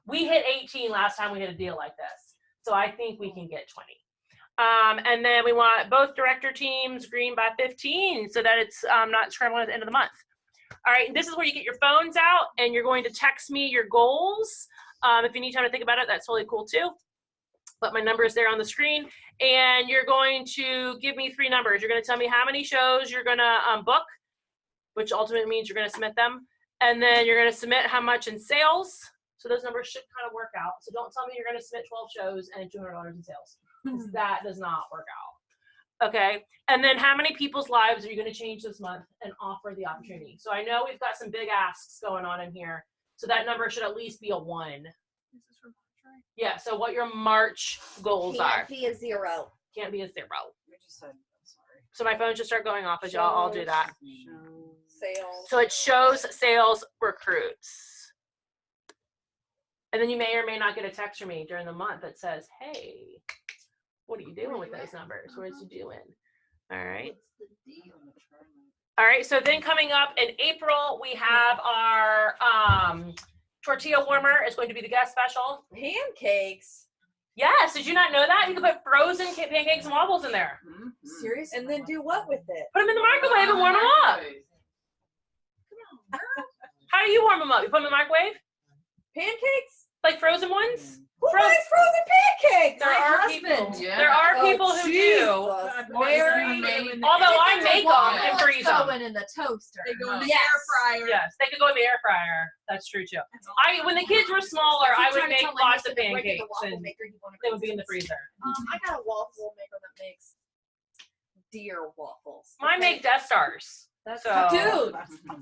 we hit 18 last time we had a deal like this, so I think we can get 20. And then we want both director teams green by 15 so that it's not scrambling at the end of the month. All right, this is where you get your phones out and you're going to text me your goals. If you need time to think about it, that's totally cool too. But my number is there on the screen. And you're going to give me 3 numbers. You're going to tell me how many shows you're going to book, which ultimately means you're going to submit them. And then you're going to submit how much in sales. So those numbers should kind of work out. So don't tell me you're going to submit 12 shows and $200 in sales. That does not work out. Okay, and then how many people's lives are you going to change this month and offer the opportunity? So I know we've got some big asks going on in here, so that number should at least be a 1. Yeah, so what your March goals are. Can't be a 0. Can't be a 0. We just said, I'm sorry. So my phone should start going off as y'all all do that. Sales. So it shows sales recruits. And then you may or may not get a text from me during the month that says, hey, what are you doing with those numbers? Where's you doing? All right. All right, so then coming up in April, we have our tortilla warmer. It's going to be the guest special. Pancakes. Yes, did you not know that? You can put frozen pancakes and waffles in there. Seriously? And then do what with it? Put them in the microwave and warm them up. How do you warm them up? You put them in the microwave? Pancakes? Like frozen ones? Who buys frozen pancakes? There are people. Yeah. There are people who do. Although I make them and freeze them. Going in the toaster. They go in the Yes. air fryer. Yes, they could go in the air fryer. That's true too. When the kids were smaller, I would make lots of pancakes and they would be in the freezer. I got a waffle maker that makes deer waffles. Mine make Death Stars. That's So- dude.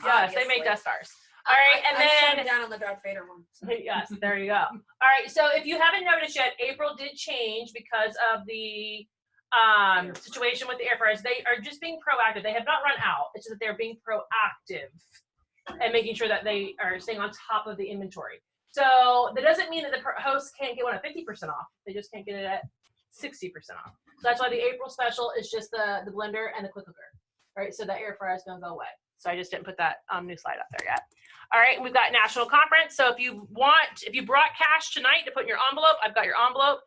Yes, they make Death Stars. All right, and I shut then it down on the Darth Vader one. yes, there you go. All right, so if you haven't noticed yet, April did change because of the situation with the air fryers. They are just being proactive. They have not run out. It's just that they're being proactive and making sure that they are staying on top of the inventory. So that doesn't mean that the hosts can't get one at 50% off. They just can't get it at 60% off. So that's why the April special is just the blender and the quick cooker. All right, so that air fryer is going to go away. So I just didn't put that new slide up there yet. All right, we've got national conference. So if you brought cash tonight to put in your envelope, I've got your envelope.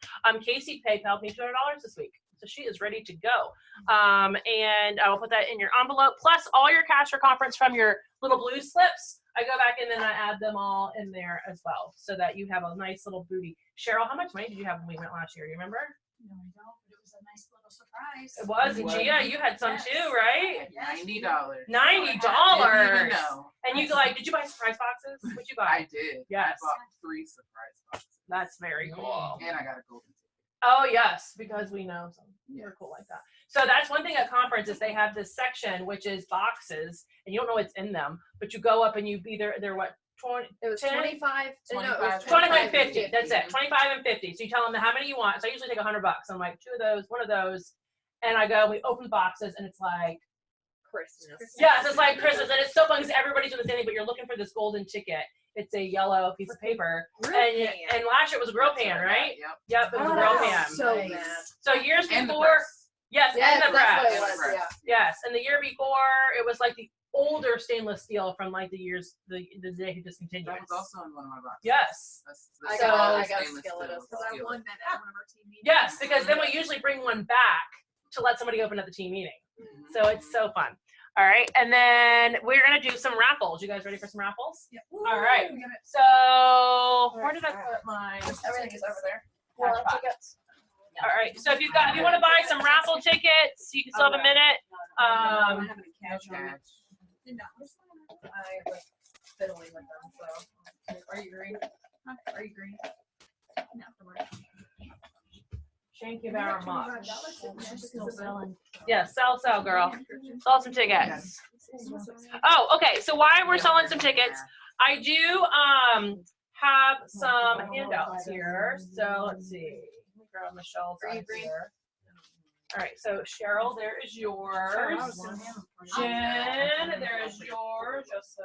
Casey PayPal'd me $200 this week. So she is ready to go. And I will put that in your envelope, plus all your cash for conference from your little blue slips. I go back and then I add them all in there as well so that you have a nice little booty. Cheryl, how much money did you have when we went last year? Do you remember? No, I don't, but it was a nice little surprise. It was. And Gia, you had some too, right? $90. $90. Didn't even know. And you did you buy surprise boxes? What'd you buy? I did. Yes. I bought 3 surprise boxes. That's very cool. And I got a golden ticket. Oh yes, because we know some are cool like that. So that's one thing at conferences, they have this section which is boxes, and you don't know what's in them, but you go up and they're what 20. It was 10? 25. No, it was 25, 50. That's it. 25 and 50. So you tell them how many you want. So I usually take $100. I'm like 2 of those, 1 of those, and I go. We open the boxes, and it's like Christmas. Yes, it's like Christmas, and it's so fun because everybody's doing the same thing, but you're looking for this golden ticket. It's a yellow piece of paper, and last year it was a grill pan, right? Yep, it was a grill pan. So mad. So years And the before, press. yes, Yes, and the that's what press. it was. Yeah. Yes, and the year before it was like the older stainless steel from like the years the day he discontinued. That was also in one of my boxes. Yes. I So- got a skillet as well. I won that at one of our team meetings. Yes, because then we usually bring one back to let somebody open at the team meeting. So it's so fun. All right, and then we're gonna do some raffles. You guys ready for some raffles? Yep. All right. So where did I put mine? Everything is over there. Cash box. All right. So if you want to buy some raffle tickets, you can still have a minute. I don't have any cash on me. No. fiddling with them. So, are you green? Huh? Are you green? No, don't worry. Thank you very much. Still selling. Yeah, sell, girl. Sell some tickets. Oh, okay. So while we're selling some tickets, I do have some handouts here. So let's see. Let me grab Michelle's out here. All right, so Cheryl, there is yours. Jen, there is yours. Just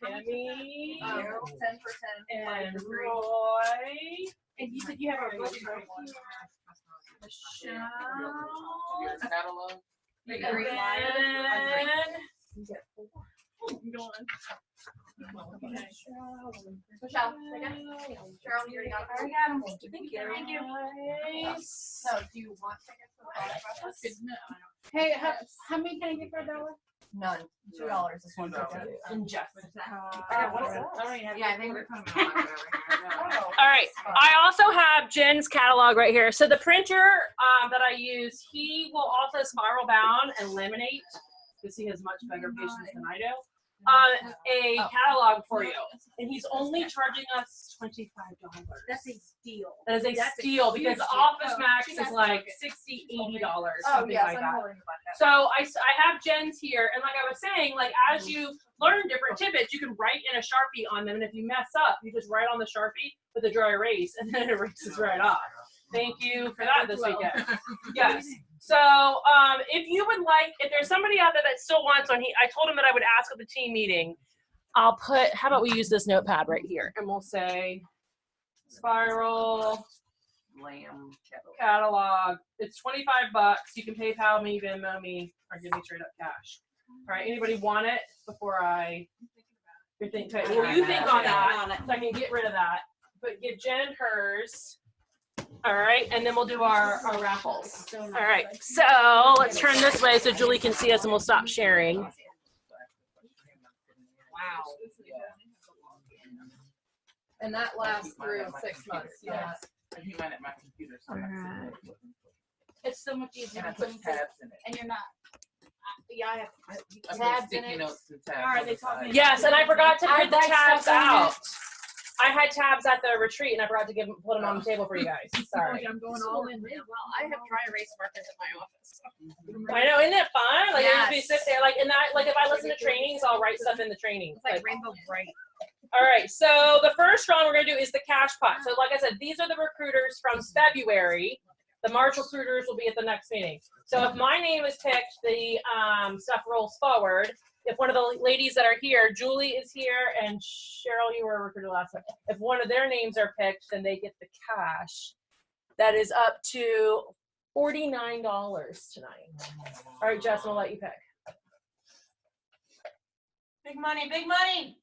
Kimmy. 10 for 10. And Roy. And you said you have a really great one. Michelle. Your catalog. And Green then Michelle, second. Cheryl, you already got it. I already got 'em. Thank you. Thank you. Nice. So, do you want tickets for the product process? Hey, how many can I get for $1? None. $2 is one ticket. And Jeff. What is that? I don't even have. Yeah, I think we're putting them on over here. All right. I also have Jen's catalog right here. So the printer that I use, he will also spiral bound and laminate because he has much better patience than I do. A catalog for you, and he's only charging us $25. That's a steal. That is a That's a steal huge because deal. Office Oh, Max she is has like to $60, $80, Oh, something yes, like I'm that. holding about that. So I have Jen's here, and like I was saying, like as you learn different tidbits, you can write in a Sharpie on them, and if you mess up, you just write on the Sharpie with a dry erase, and then it erases right off. Thank you for that this weekend. Yes. So if you would like, if there's somebody out there that still wants one, I told him that I would ask at the team meeting. I'll put, how about we use this notepad right here, and we'll say spiral Lamb catalog. It's $25. You can PayPal me, Venmo me, or give me straight up cash. All right, anybody want it before you think on that, so I can get rid of that. But give Jen hers. All right, and then we'll do our raffles. All right, so let's turn this way so Julie can see us, and we'll stop sharing. Wow. And that lasts through 6 months. Yeah. I keep mine at my computer. So Alright. It's so much easier. and I put tabs in it. And you're not. Yeah, I have I put tabs in sticky it. notes and tabs. All right, on they the taught me. side. Yes, and I forgot to I print the like tabs stuff on out. I had tabs at the retreat, and I forgot to put them on the table for you guys. Sorry. I'm going all in. Well, I have dry erase markers in my office. I know, isn't it fun? Like, Yes. you just sit there, like, and that, like, if I listen to trainings, I'll write stuff in the training. It's like rainbow bright. All right, so the first round we're gonna do is the cash pot. So like I said, these are the recruiters from February. The March recruiters will be at the next meeting. So if my name is picked, the stuff rolls forward. If one of the ladies that are here, Julie is here, and Cheryl, you were a recruiter last time. If one of their names are picked, then they get the cash. That is up to $49 tonight. All right, Jess, I'll let you pick. Big money, big money.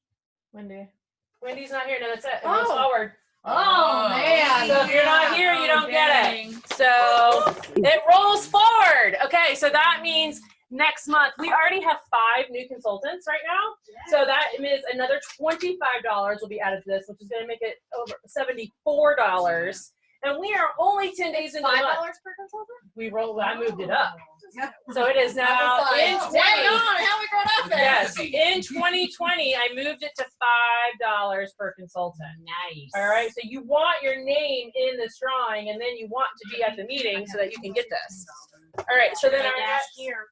Wendy's not here. No, that's it. It rolls forward. Oh, man. So if you're not here, you don't get it. So it rolls forward. Okay, so that means next month, we already have 5 new consultants right now. So that means another $25 will be added to this, which is going to make it over $74. And we are only 10 days into the $5 month. per consultant? I moved it up. So it is now in 20. How we grown up there? Yes, in 2020, I moved it to $5 per consultant. Nice. All right, so you want your name in this drawing, and then you want to be at the meeting so that you can get this. All right, so then our next here.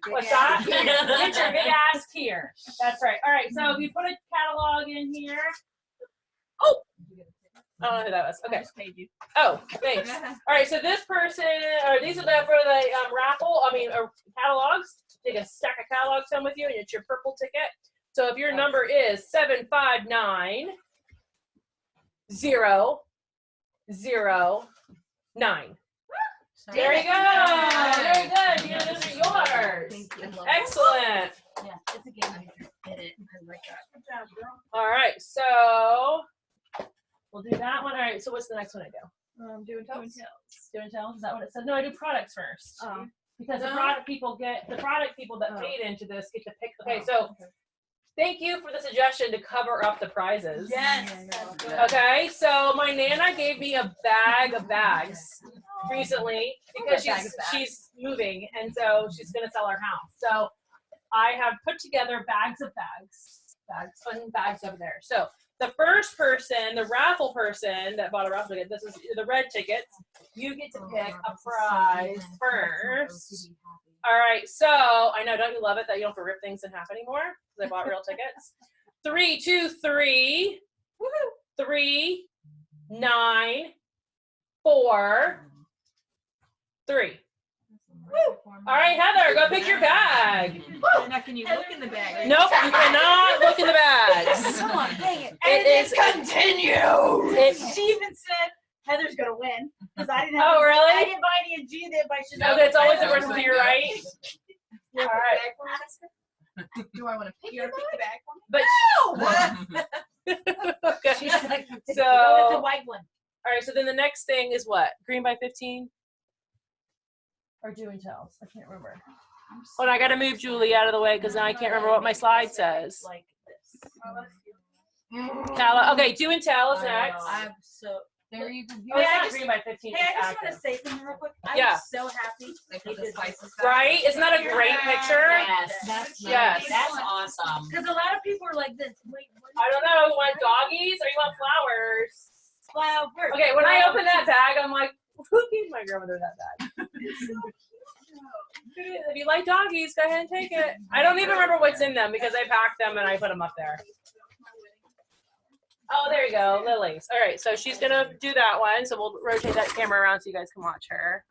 what's that? Get your big ass here. That's right. All right, so we put a catalog in here. Oh, I don't know who that was. Okay. Oh, thanks. All right, so this person, or these are for the raffle. Catalogs. Take a stack of catalogs home with you, and it's your purple ticket. So if your number is 759 0 0 9. There you go. Very good. You know, those are yours. Excellent. Yeah, it's a game. Hit it. I like that. Good job, girl. All right, so we'll do that one. All right, so what's the next one I do? Doing toes. Doing tails? Is that what it said? No, I do products first. Because the product people that paid into this get to pick. Okay, so thank you for the suggestion to cover up the prizes. Yes. Okay, so my Nana gave me a bag of bags recently because she's moving, and so she's gonna sell her house. So I have put together bags of bags, bags, fun bags over there. So the first person, the raffle person that bought a raffle ticket, this is the red tickets. You get to pick a prize first. All right, so I know, don't you love it that you don't have to rip things in half anymore? Because I bought real tickets. 3, 2, 3, 3, 9, 4, 3. All right, Heather, go pick your bag. Now, can you look in the bag? Nope, you cannot look in the bags. Come on, dang it. It is She even said Heather's gonna win because I didn't have. Oh, really? I didn't buy any of G that, but I should. Okay, it's always the person to your right. All right. Do I want to pick your bag for me? But okay. She's like, So, go with the white one. all right, so then the next thing is what? Green by 15? Or do and tells? I can't remember. Hold on, I gotta move Julie out of the way because now I can't remember what my slide says. Like this. Okay, do and tell is next. I'm so. There you go. Oh, it's not green by 15. Hey, I it's just want active. to say something real quick. I'm Yeah. so happy. They put the spices back. Right? Isn't that a great picture? Yes, that's Yes. That's awesome. Because a lot of people are like this. Wait, what? I don't know. You want doggies or you want flowers? Flower. Okay, when I open that bag, I'm like, who gave my grandmother that bag? If you like doggies, go ahead and take it. I don't even remember what's in them because I packed them and I put them up there. Oh, there you go, Lily's. All right, so she's gonna do that one. So we'll rotate that camera around so you guys can watch her.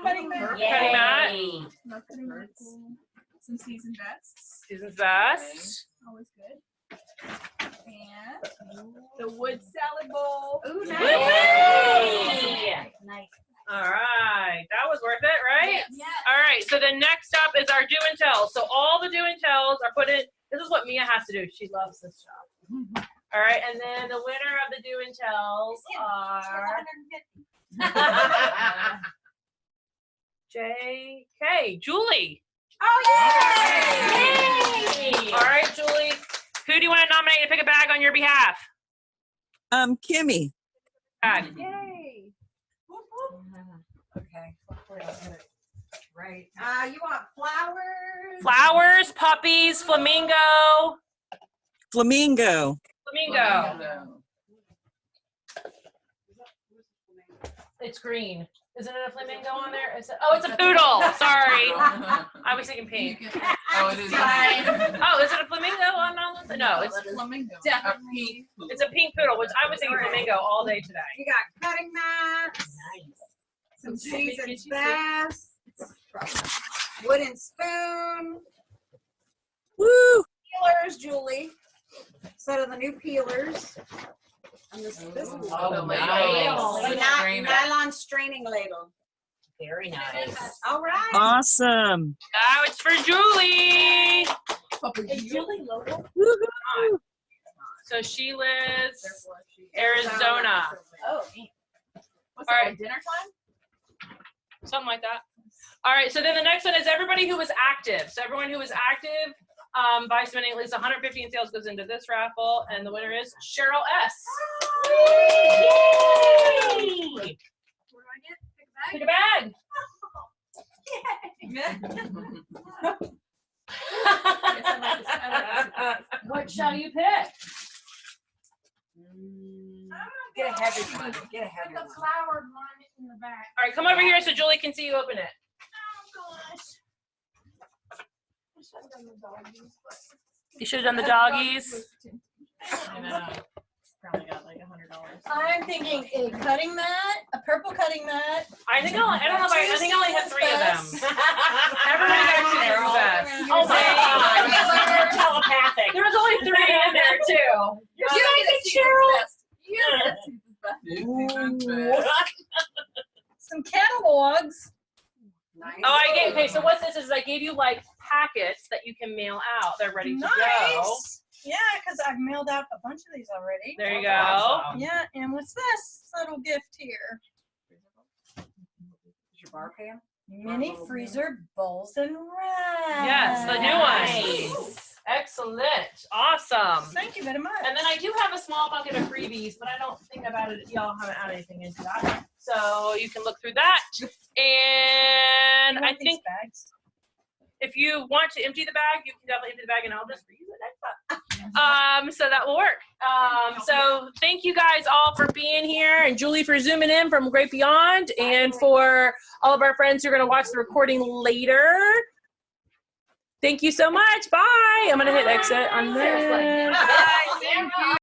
Cutting mat. Cutting mat. Not cutting mat. Some seasoned vests. Season's best. Always good. And the wood salad bowl. Ooh, nice. Yay! Nice. All right, that was worth it, right? Yes. All right, so the next up is our do and tells. So all the do and tells are put in. This is what Mia has to do. She loves this job. All right, and then the winner of the do and tells are J.K. Julie. Oh, Yay! All right, Julie. Who do you want to nominate to pick a bag on your behalf? Kimmy. Bag. Yay. Okay. Hopefully I'll get it right. You want flowers? Flowers, puppies, flamingo. Flamingo. Flamingo. It's green. Isn't it a flamingo on there? Oh, it's a poodle. Sorry. I was thinking pink. Oh, it is. Oh, is it a flamingo on that? No, it's flamingo. definitely it's a pink poodle, which I was thinking flamingo all day today. You got cutting mats. Some seasoned bass. Wooden spoon. Woo! Peelers, Julie. Set of the new peelers. And this Oh, the nice. nylon straining ladle. Very nice. All right. Awesome. Now it's for Julie. Is Julie local? Woohoo! So she lives Arizona. Oh, What's All that, right. dinner time? Something like that. All right, so then the next one is everybody who was active. So everyone who was active by spending at least 150 in sales goes into this raffle, and the winner is Cheryl S. Yay! What do I get? Pick a bag. What shall you pick? Get a heavy one. Get a Pick heavy a one. flowered one in the back. All right, come over here so Julie can see you open it. Oh gosh. I should have done the doggies, but You should have done the doggies. I know. Probably got like $100. I'm thinking a cutting mat, a purple cutting mat. I think I don't know if I think I only have 3 of them. Everybody got Cheryl best. Oh my They're god. telepathic. There was only 3 in there too. You're Some catalogs. Oh, I gave. Okay, so what this is, I gave you like packets that you can mail out. They're ready to go. Nice. Yeah, because I've mailed out a bunch of these already. There you go. Yeah, and what's this little gift here? Is your bar pan? Mini freezer bowls and racks. Yes, the new ones. Excellent. Awesome. Thank you very much. And then I do have a small bucket of freebies, but I don't think I've added, y'all haven't added anything into that. So you can look through that. And I think, bags. if you want to empty the bag, you can definitely empty the bag and I'll just reuse it next time. So that will work. So thank you guys all for being here, and Julie for zooming in from Great Beyond, and for all of our friends who are going to watch the recording later. Thank you so much. Bye. I'm going to hit exit on this. Bye.